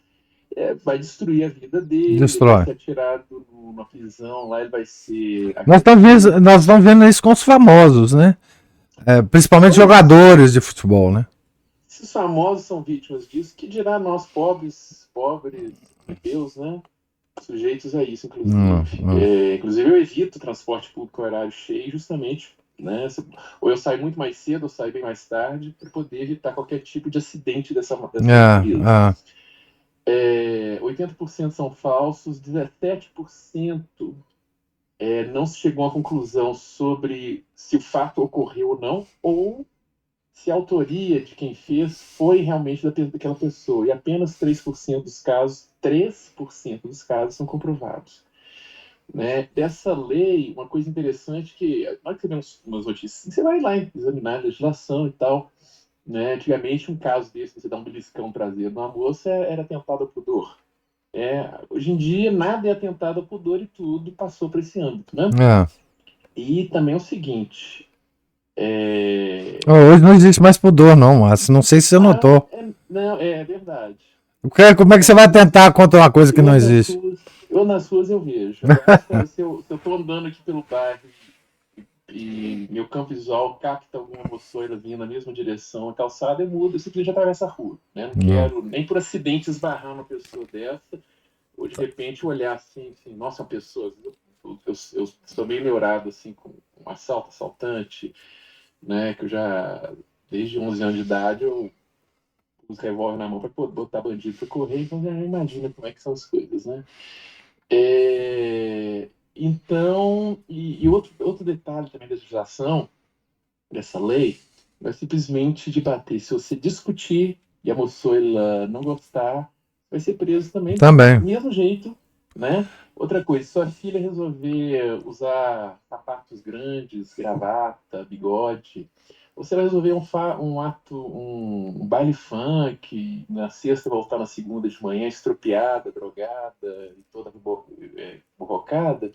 Vai destruir a vida dele, Destrói. Vai ser atirado numa prisão, lá ele vai ser... Nós estamos vendo isso com os famosos, né? Principalmente jogadores de futebol, né? Esses famosos são vítimas disso, que dirá nós pobres Deus, né? Sujeitos a isso, inclusive. Inclusive eu evito transporte público em horário cheio justamente né? Ou eu saio muito mais cedo, ou saio bem mais tarde, para poder evitar qualquer tipo de acidente dessa natureza. 80% são falsos, 17% não se chegou a conclusão sobre se o fato ocorreu ou não, ou se a autoria de quem fez foi realmente daquela pessoa. E apenas 3% dos casos são comprovados. Né? Dessa lei, uma coisa interessante que, na hora que você vê umas notícias, você vai lá examinar a legislação e tal, né? Antigamente, um caso desse, você dá um beliscão traseiro numa moça, era atentado ao pudor. Hoje em dia, nada é atentado ao pudor e tudo passou para esse âmbito, né? E também é o seguinte... Hoje não existe mais pudor, não, Márcio. Não sei se você notou. Não, é verdade. Como é que você vai tentar contra uma coisa que não existe? Nas ruas eu vejo. Se eu tô andando aqui pelo bairro e meu campo visual capta alguma moçoila vindo na mesma direção, a calçada, eu mudo, eu simplesmente atravesso a rua. Né? Não quero nem por acidente esbarrar uma pessoa dessa, ou de repente olhar assim nossa, uma pessoa... Eu sou meio neurado assim, com um assaltante, né? Que eu já, desde 11 anos de idade, eu uso revólver na mão para botar bandido para correr, então já imagina como é que são as coisas, né? Então, e outro detalhe também da legislação, dessa lei, não é simplesmente debater. Se você discutir e a moçoila não gostar, vai ser preso também. Do mesmo jeito, né? Outra coisa, se sua filha resolver usar sapatos grandes, gravata, bigode, você vai resolver um baile funk, na sexta voltar na segunda de manhã, estropiada, drogada e toda borrocada,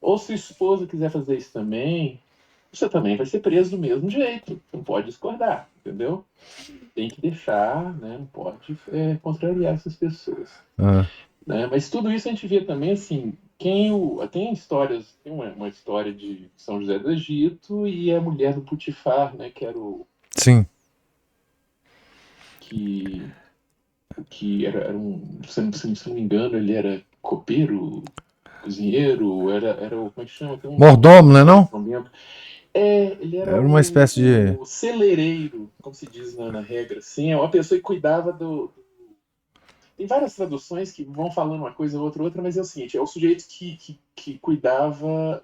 ou se a esposa quiser fazer isso também, você também vai ser preso do mesmo jeito. Não pode discordar, entendeu? Tem que deixar, né? Não pode contrariar essas pessoas. Né? Mas tudo isso a gente vê também, assim, tem uma história de São José do Egito e a mulher do Putifar, né, que era o... Sim. Que era se não me engano, ele era copeiro, cozinheiro, era como é que chama? Mordomo, né, não? Ele era uma espécie de... O celeireiro, como se diz na regra, assim, é uma pessoa que cuidava Tem várias traduções que vão falando uma coisa, outra, mas é o seguinte, é o sujeito que cuidava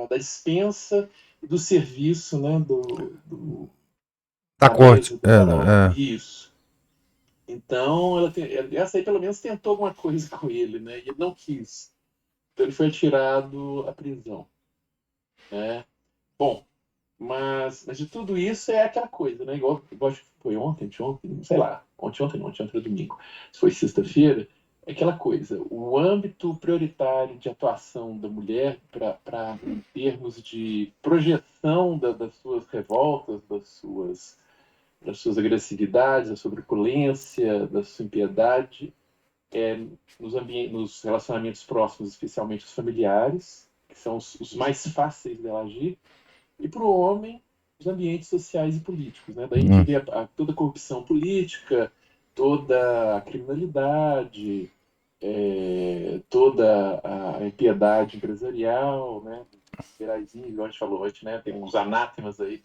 da dispensa e do serviço, né, da corte. Isso. Então, essa aí pelo menos tentou alguma coisa com ele, né, e ele não quis. Então ele foi atirado à prisão. Né? Bom, mas de tudo isso é aquela coisa, né, igual foi ontem, sei lá, ontem era domingo, se foi sexta-feira, é aquela coisa, o âmbito prioritário de atuação da mulher em termos de projeção das suas revoltas, das suas agressividades, da sua truculência, da sua impiedade, nos relacionamentos próximos, especialmente os familiares, que são os mais fáceis dela agir, e para o homem, os ambientes sociais e políticos. Né? Daí a gente vê toda a corrupção política, toda a criminalidade, toda a impiedade empresarial, né? Liberaizinho, igual a gente falou hoje, né? Tem uns anátemas aí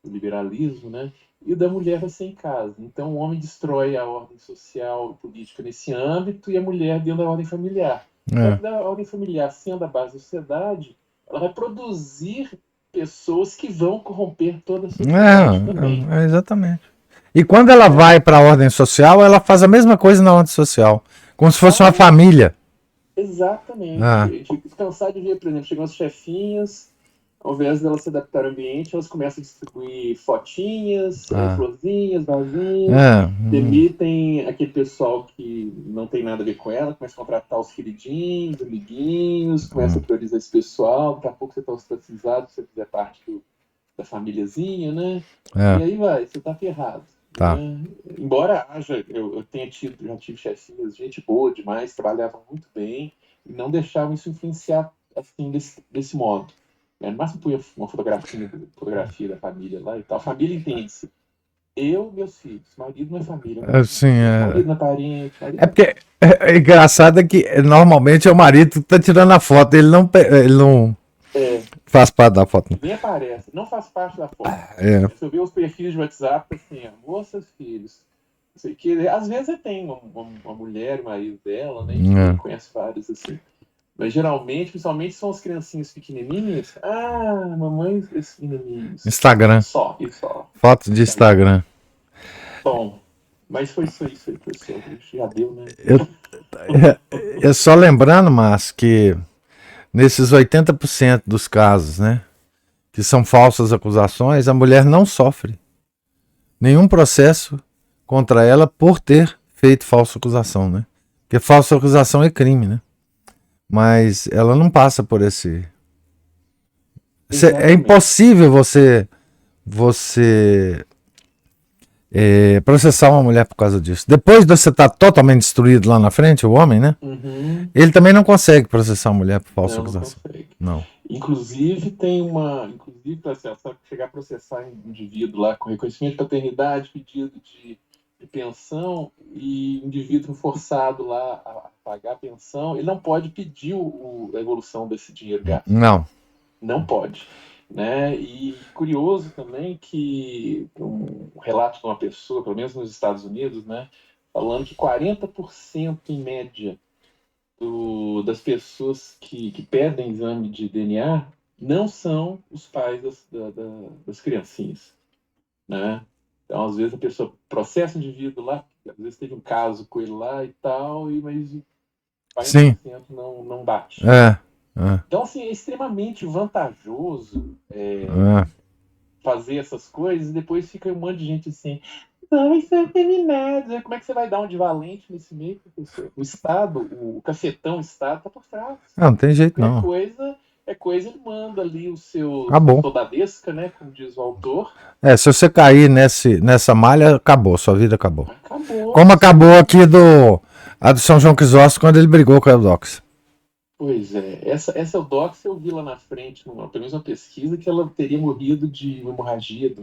do liberalismo, né? E da mulher vai ser em casa. Então o homem destrói a ordem social e política nesse âmbito e a mulher dentro da ordem familiar. Só que da ordem familiar, sendo a base da sociedade, ela vai produzir pessoas que vão corromper toda a sociedade também. Exatamente. E quando ela vai para a ordem social, ela faz a mesma coisa na ordem social, como se fosse uma família. Exatamente. A gente fica cansado de ver, por exemplo, chegam as chefinhas, ao invés delas se adaptar ao ambiente, elas começam a distribuir fotinhas, florzinhas, vasinhos, demitem aquele pessoal que não tem nada a ver com ela, começa a contratar os queridinhos, amiguinhos, começa a priorizar esse pessoal, daqui a pouco você está ostracizado se você fizer parte da famíliazinha, né? E aí você tá ferrado. Né? Embora eu já tive chefinhas, gente boa demais, trabalhavam muito bem, e não deixavam isso influenciar assim desse modo. No máximo punha uma fotografia da família lá e tal. A família entende-se. Meus filhos, marido não é família. Marido não é parente. Porque engraçado que normalmente é o marido que tá tirando a foto, ele não Faz parte da foto. Não. Nem aparece, não faz parte da foto. É. Se eu ver os perfis de WhatsApp, assim, moças, filhos. Não sei o que. Às vezes tem uma mulher, o marido dela, né? A gente conhece vários, assim. Mas geralmente, principalmente, são as criancinhas pequenininhas. Ah, mamãe, esses menininhos. Instagram. Só, e só. Foto de Instagram. Bom, mas foi isso aí, professor. Já deu, né? Eu só lembrando, Márcio, que nesses 80% dos casos, né, que são falsas acusações, a mulher não sofre nenhum processo contra ela por ter feito falsa acusação, né? Porque falsa acusação é crime, né? Mas ela não passa por esse... É impossível você processar uma mulher por causa disso. Depois de você estar totalmente destruído lá na frente, o homem, né? Ele também não consegue processar uma mulher por falsa acusação. Não. Inclusive, para chegar a processar um indivíduo lá com reconhecimento de paternidade, pedido de pensão, e o indivíduo forçado lá a pagar a pensão, ele não pode pedir a evolução desse dinheiro gasto. Não pode. Né? E curioso também que um relato de uma pessoa, pelo menos nos Estados Unidos, né, falando que 40% em média das pessoas que pedem exame de DNA não são os pais das criancinhas. Né? Então, às vezes, a pessoa processa o indivíduo lá, às vezes teve um caso com ele lá e tal, mas 40% não bate. Então, assim, é extremamente vantajoso fazer essas coisas, e depois fica um monte de gente assim, não, isso é feminado. Como é que você vai dar um de valente nesse meio, professor? O Estado, o cafetão Estado, tá por trás. Não tem jeito, não. Ele manda ali o seu Acabou. soldadesca, né, como diz o autor. Se você cair nessa malha, acabou, sua vida acabou. Acabou. Como acabou aqui a do São João Crisóstomo quando ele brigou com a Eudoxia. Pois é, essa Eudoxia eu vi lá na frente, pelo menos uma pesquisa, que ela teria morrido de uma hemorragia de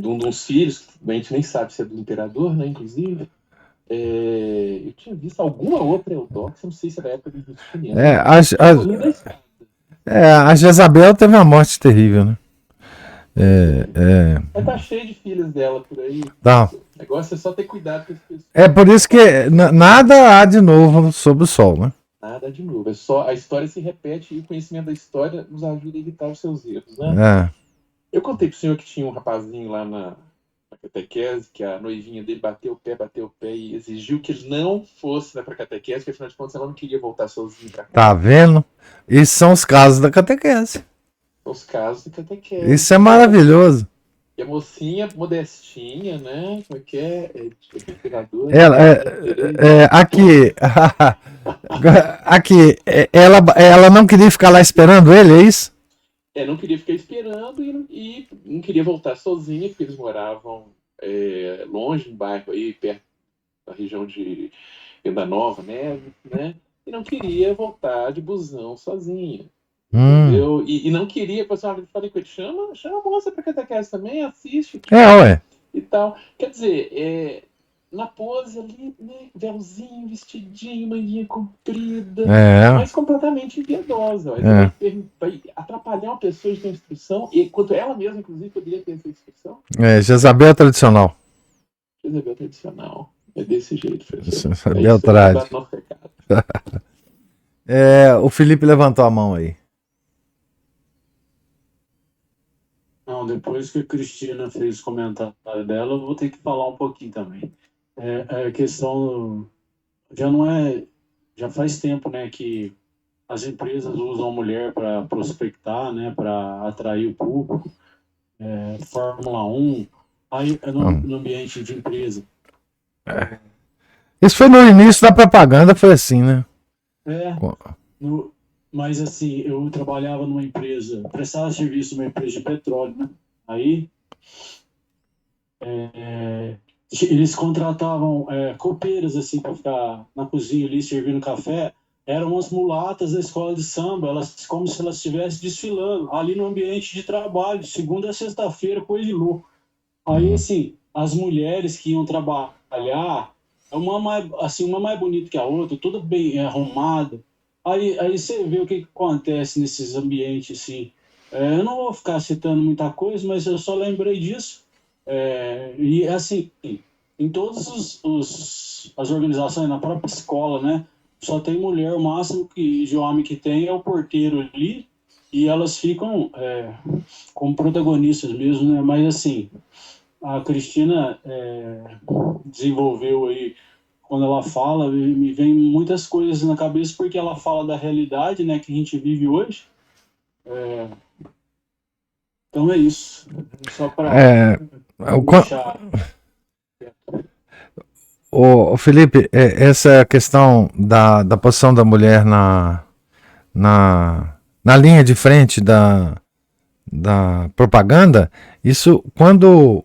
um dos filhos, a gente nem sabe se é do imperador, né, inclusive. Eu tinha visto alguma outra Eudoxia, não sei se era da época do Justiniano. A Jezabel teve uma morte terrível, né? Mas tá cheio de filhas dela por aí. Tá. O negócio é só ter cuidado com as pessoas. É por isso que nada há de novo sob o sol, né? Nada de novo. É só a história se repete e o conhecimento da história nos ajuda a evitar os seus erros, né? Eu contei pro senhor que tinha um rapazinho lá na catequese, que a noivinha dele bateu o pé e exigiu que ele não fosse pra catequese, porque afinal de contas ela não queria voltar sozinho pra casa. Tá vendo? Esses são os casos da catequese. Os casos da catequese. Isso é maravilhoso. E a mocinha modestinha, né? Como é que é? Aqui, ela não queria ficar lá esperando ele, é isso? Não queria ficar esperando e não queria voltar sozinha, porque eles moravam longe, no bairro aí, perto da região de Venda Nova, né? E não queria voltar de busão sozinha. Entendeu? E não queria, eu falei com ele, chama a moça pra catequese também, assiste. Ué. E tal. Quer dizer, na pose ali, né, véuzinho, vestidinho, manguinha comprida, mas completamente impiedosa. Vai atrapalhar uma pessoa de ter instrução, e quanto ela mesma, inclusive, poderia ter essa instrução. Jezabel tradicional. Jezabel tradicional. É desse jeito, professor. Jezabel tradicional. O Felipe levantou a mão aí. Não, depois que a Cristina fez o comentário dela, eu vou ter que falar um pouquinho também. A questão já faz tempo, né, que as empresas usam a mulher para prospectar, né, para atrair o público, Fórmula 1, aí no ambiente de empresa. Isso foi no início da propaganda, foi assim, né? Mas assim, eu trabalhava numa empresa, prestava serviço numa empresa de petróleo, né? Aí eles contratavam copeiras assim para ficar na cozinha ali servindo café. Eram umas mulatas da escola de samba, como se elas estivessem desfilando ali no ambiente de trabalho, de segunda a sexta-feira, coisa de louco. Aí assim, as mulheres que iam trabalhar, uma mais bonita que a outra, toda bem arrumada. Aí você vê o que acontece nesses ambientes, assim. Eu não vou ficar citando muita coisa, mas eu só lembrei disso. E, assim, em todas as organizações, na própria escola, né? Só tem mulher, o máximo de homem que tem é o porteiro ali, e elas ficam como protagonistas mesmo, né? Mas, assim, a Cristina desenvolveu aí, quando ela fala, me vem muitas coisas na cabeça, porque ela fala da realidade, né, que a gente vive hoje. Então é isso. Só para deixar. O Felipe, essa questão da posição da mulher na linha de frente da propaganda, isso quando...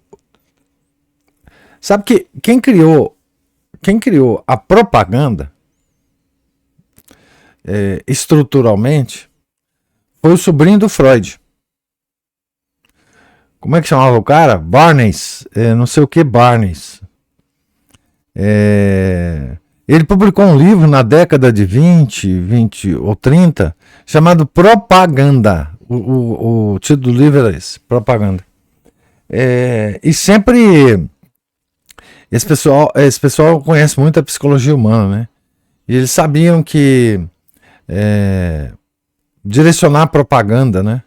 Sabe que quem criou a propaganda estruturalmente foi o sobrinho do Freud. Como é que chamava o cara? Barnes, não sei o que Barnes. Ele publicou um livro na década de 20 ou 30, chamado Propaganda. O título do livro era esse, Propaganda. E sempre... Esse pessoal conhece muito a psicologia humana, né? E eles sabiam que direcionar propaganda, né,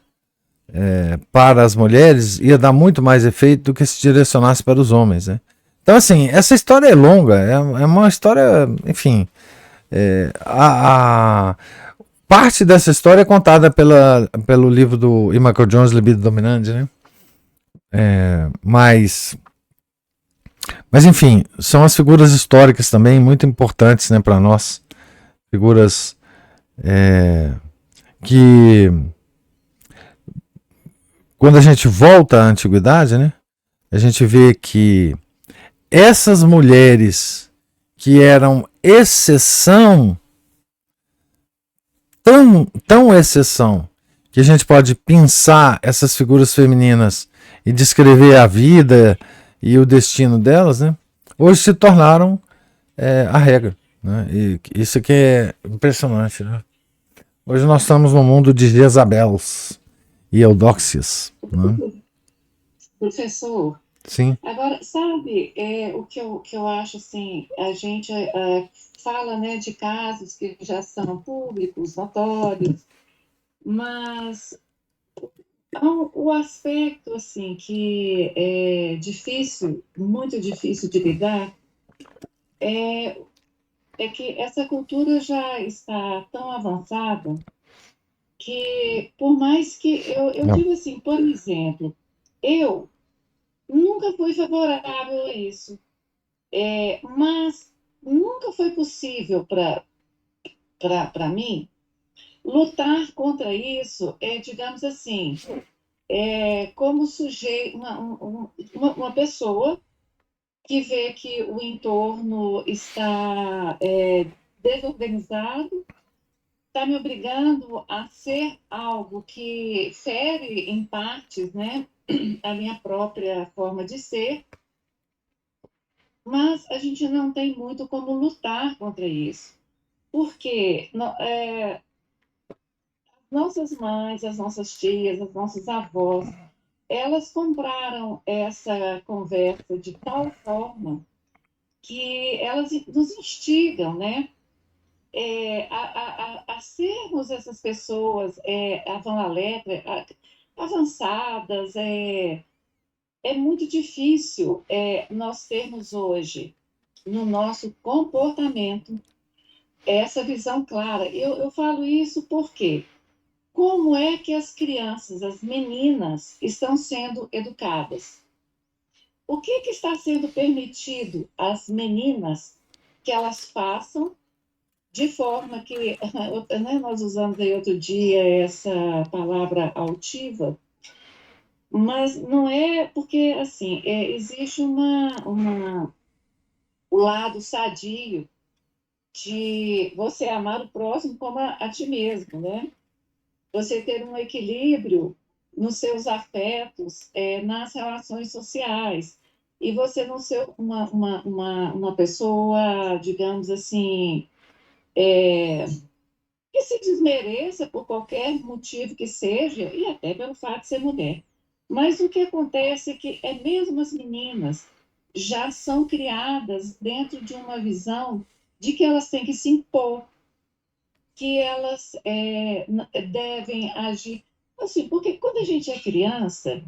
para as mulheres ia dar muito mais efeito do que se direcionasse para os homens, né? Então, assim, essa história é longa, é uma história, enfim, a parte dessa história é contada pelo livro do E. Michael Jones, Libido Dominante, né? Mas, enfim, são as figuras históricas também muito importantes, né, para nós, figuras que, quando a gente volta à antiguidade, né, a gente vê que essas mulheres que eram exceção, tão exceção, que a gente pode pensar essas figuras femininas e descrever a vida e o destino delas, né, hoje se tornaram a regra, né? E isso aqui é impressionante, né? Hoje nós estamos no mundo de Jezabels e Eudóxias, né? Professor, sim. Agora, sabe, o que eu acho assim, a gente fala, né, de casos que já são públicos, notórios, mas o aspecto assim que é difícil, muito difícil de lidar, é que essa cultura já está tão avançada que, por mais que eu digo assim, por exemplo, eu nunca fui favorável a isso. Mas nunca foi possível para mim lutar contra isso, digamos assim, como sujeito, uma pessoa que vê que o entorno está desorganizado, está me obrigando a ser algo que fere em partes, né, a minha própria forma de ser. Mas a gente não tem muito como lutar contra isso, porque nossas mães, as nossas tias, as nossas avós, elas compraram essa conversa de tal forma que elas nos instigam, né, a sermos essas pessoas avant la lettre, avançadas. É muito difícil nós termos hoje, no nosso comportamento, essa visão clara. Eu falo isso porque como é que as crianças, as meninas, estão sendo educadas? O que está sendo permitido às meninas que elas façam de forma que, né, nós usamos aí outro dia essa palavra altiva, mas não é porque, assim, existe o lado sadio de você amar o próximo como a ti mesmo, né? Você ter um equilíbrio nos seus afetos, nas relações sociais, e você não ser uma pessoa, digamos assim, que desmereça por qualquer motivo que seja, e até pelo fato de ser mulher. Mas o que acontece é que mesmo as meninas já são criadas dentro de uma visão de que elas têm que se impor, que elas devem agir. Assim, porque quando a gente é criança,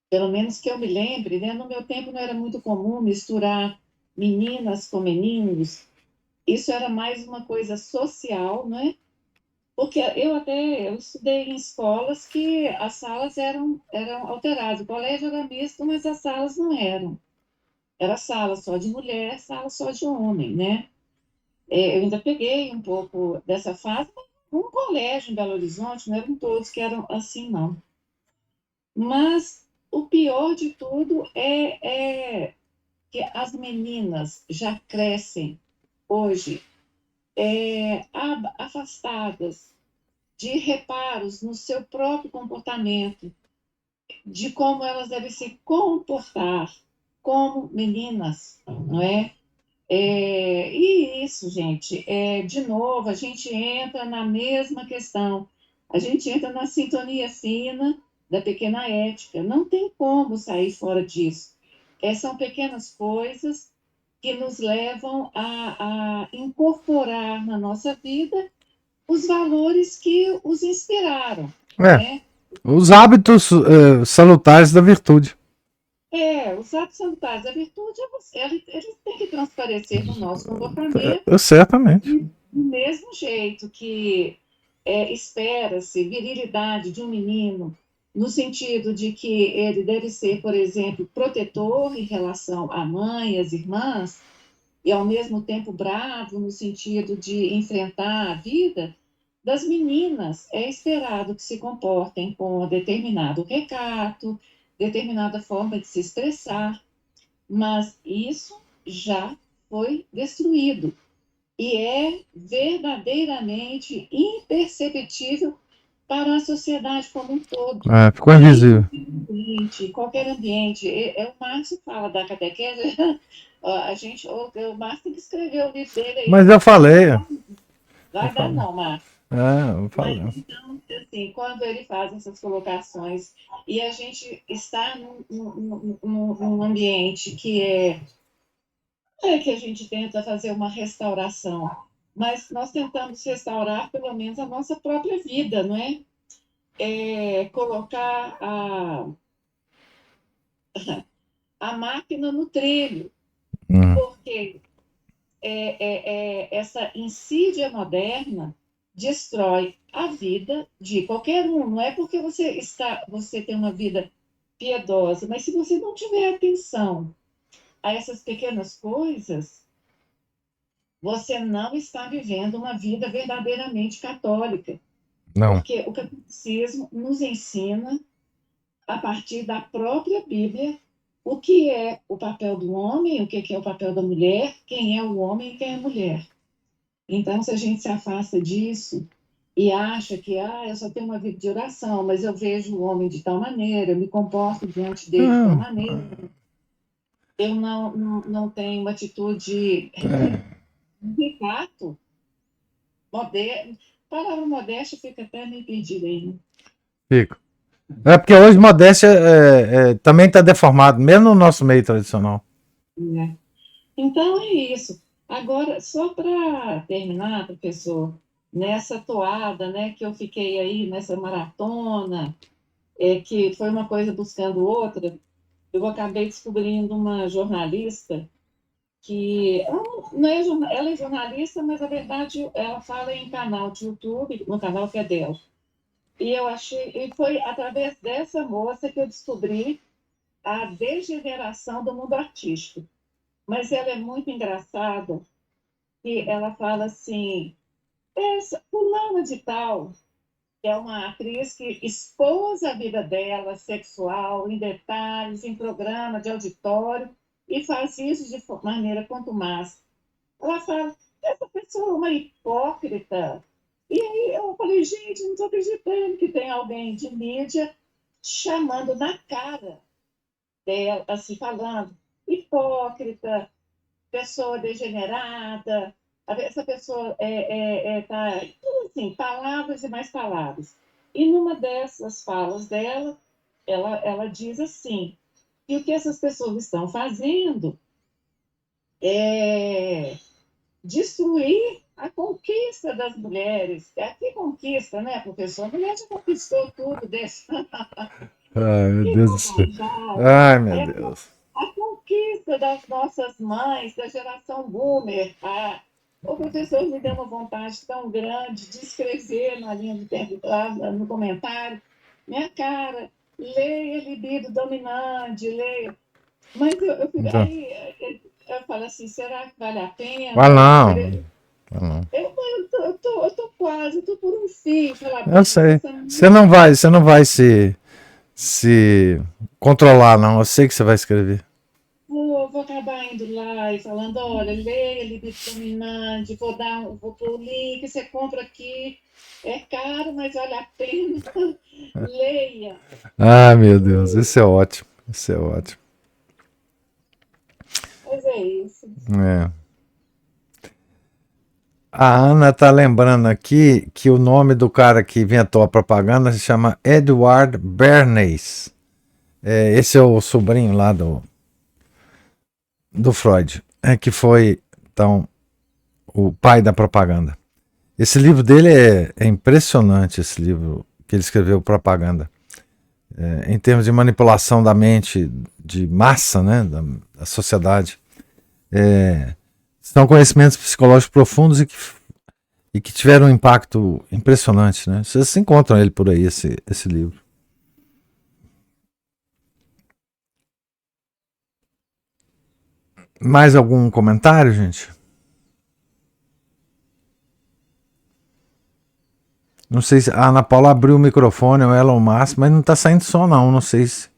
pelo menos que eu me lembre, né, no meu tempo não era muito comum misturar meninas com meninos. Isso era mais uma coisa social, não é? Porque eu estudei em escolas que as salas eram alteradas. O colégio era misto, mas as salas não eram. Era sala só de mulher, sala só de homem, né? Eu ainda peguei um pouco dessa fase, mas um colégio em Belo Horizonte, não eram todos que eram assim, não. Mas o pior de tudo é que as meninas já crescem hoje afastadas de reparos no seu próprio comportamento, de como elas devem se comportar como meninas, não é? E isso, gente, de novo, a gente entra na mesma questão, a gente entra na sintonia fina da pequena ética, não tem como sair fora disso. São pequenas coisas que nos levam a incorporar na nossa vida os valores que os inspiraram, É, né? os hábitos salutares da virtude. Os atos salutares da virtude, eles têm que transparecer no nosso comportamento Certamente. do mesmo jeito que espera-se virilidade de um menino, no sentido de que ele deve ser, por exemplo, protetor em relação à mãe e às irmãs, e ao mesmo tempo bravo no sentido de enfrentar a vida, das meninas é esperado que se comportem com determinado recato, determinada forma de se expressar, mas isso já foi destruído e é verdadeiramente imperceptível para a sociedade como um todo. Ficou invisível. Qualquer ambiente. O Márcio fala da catequese, o Márcio tem que escrever o livro dele aí. Mas eu falei. Vai dar não, Márcio. Eu falei. Mas, então, assim, quando ele faz essas colocações e a gente está num ambiente que que a gente tenta fazer uma restauração, mas nós tentamos restaurar pelo menos a nossa própria vida, não é? Colocar a máquina no trilho, porque essa insídia moderna destrói a vida de qualquer um. Não é porque você tem uma vida piedosa, mas se você não tiver atenção a essas pequenas coisas, você não está vivendo uma vida verdadeiramente católica. Não. Porque o catolicismo nos ensina, a partir da própria Bíblia, o que é o papel do homem, o que é o papel da mulher, quem é o homem e quem é a mulher. Então, se a gente se afasta disso e acha que eu só tenho uma vida de oração, mas eu vejo o homem de tal maneira, eu me comporto diante dele de tal maneira, eu não tenho uma atitude de recato, palavra modéstia fica até meio perdida aí, né? Fico. Porque hoje modéstia também está deformado, mesmo no nosso meio tradicional. Então é isso. Agora, só para terminar, professor, nessa toada, né, que eu fiquei aí nessa maratona, que foi uma coisa buscando outra, eu acabei descobrindo uma jornalista que ela é jornalista, mas na verdade ela fala em canal de YouTube, no canal que é dela. E foi através dessa moça que eu descobri a degeneração do mundo artístico. Mas ela é muito engraçada, que ela fala assim, fulana de tal, que é uma atriz que expôs a vida dela, sexual, em detalhes, em programa de auditório, e faz isso de maneira contumaz. Ela fala, essa pessoa é uma hipócrita. E aí eu falei, gente, não estou acreditando que tem alguém de mídia chamando na cara dela, assim, falando, hipócrita, pessoa degenerada, essa pessoa está em todas assim, palavras e mais palavras. E numa dessas falas dela, ela diz assim, que o que essas pessoas estão fazendo é destruir a conquista das mulheres. Que conquista, né, professor? A mulher já conquistou tudo desse. Ai, meu Que Deus do céu. bobajada. Ai, meu Deus. A conquista das nossas mães, da geração boomer. O professor me deu uma vontade tão grande de escrever na linha de tempo, lá no comentário, minha cara, leia Libido Dominante, leia. Mas Então, aí eu falo assim, será que vale a pena? vai não. Vai não. Eu tô quase, eu tô por um fio, falar Eu sei. Você Você não vai se controlar, não. Eu sei que você vai escrever. vou acabar indo lá e falando, olha, leia Libido Dominante, vou pôr o link, você compra aqui, é caro, mas vale a pena, leia. Ai, meu Deus, isso é ótimo. Isso é ótimo. Mas é isso. É. A Ana tá lembrando aqui que o nome do cara que inventou a propaganda se chama Edward Bernays. Esse é o sobrinho lá do Freud, que foi, então, o pai da propaganda. Esse livro dele é impressionante, esse livro que ele escreveu, Propaganda. Em termos de manipulação da mente de massa, né, da sociedade. São conhecimentos psicológicos profundos e que tiveram um impacto impressionante, né? Vocês encontram ele por aí, esse livro. Mais algum comentário, gente? Não sei se a Ana Paula abriu o microfone, ou ela ou o Márcio, mas não tá saindo som não, não sei se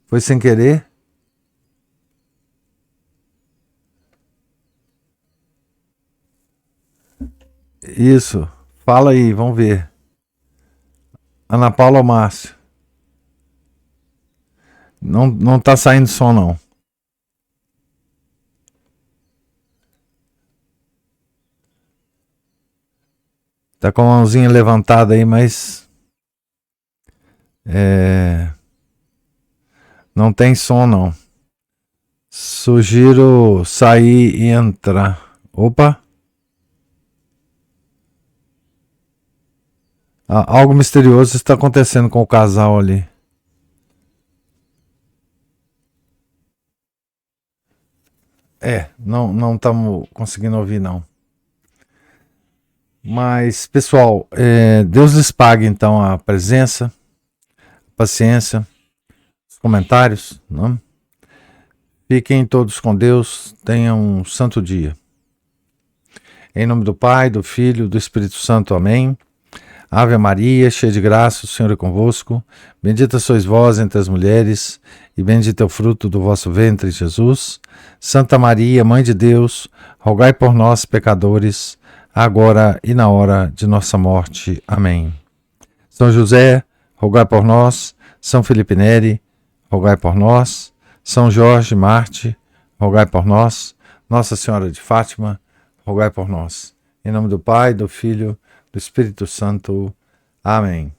foi sem querer. Isso, fala aí, vamos ver. Ana Paula ou Márcio? Não tá saindo som não. Tá com a mãozinha levantada aí, mas não tem som não. Sugiro sair e entrar. Opa! Algo misterioso está acontecendo com o casal ali. Não estamos conseguindo ouvir não. Mas, pessoal, Deus lhes pague então a presença, a paciência, os comentários, não? Fiquem todos com Deus, tenham um santo dia. Em nome do Pai, do Filho, do Espírito Santo, amém. Ave Maria, cheia de graça, o Senhor é convosco. Bendita sois vós entre as mulheres, e bendito é o fruto do vosso ventre, Jesus. Santa Maria, Mãe de Deus, rogai por nós, pecadores, agora e na hora de nossa morte. Amém. São José, rogai por nós. São Felipe Neri, rogai por nós. São Jorge Marte, rogai por nós. Nossa Senhora de Fátima, rogai por nós. Em nome do Pai, do Filho, do Espírito Santo. Amém.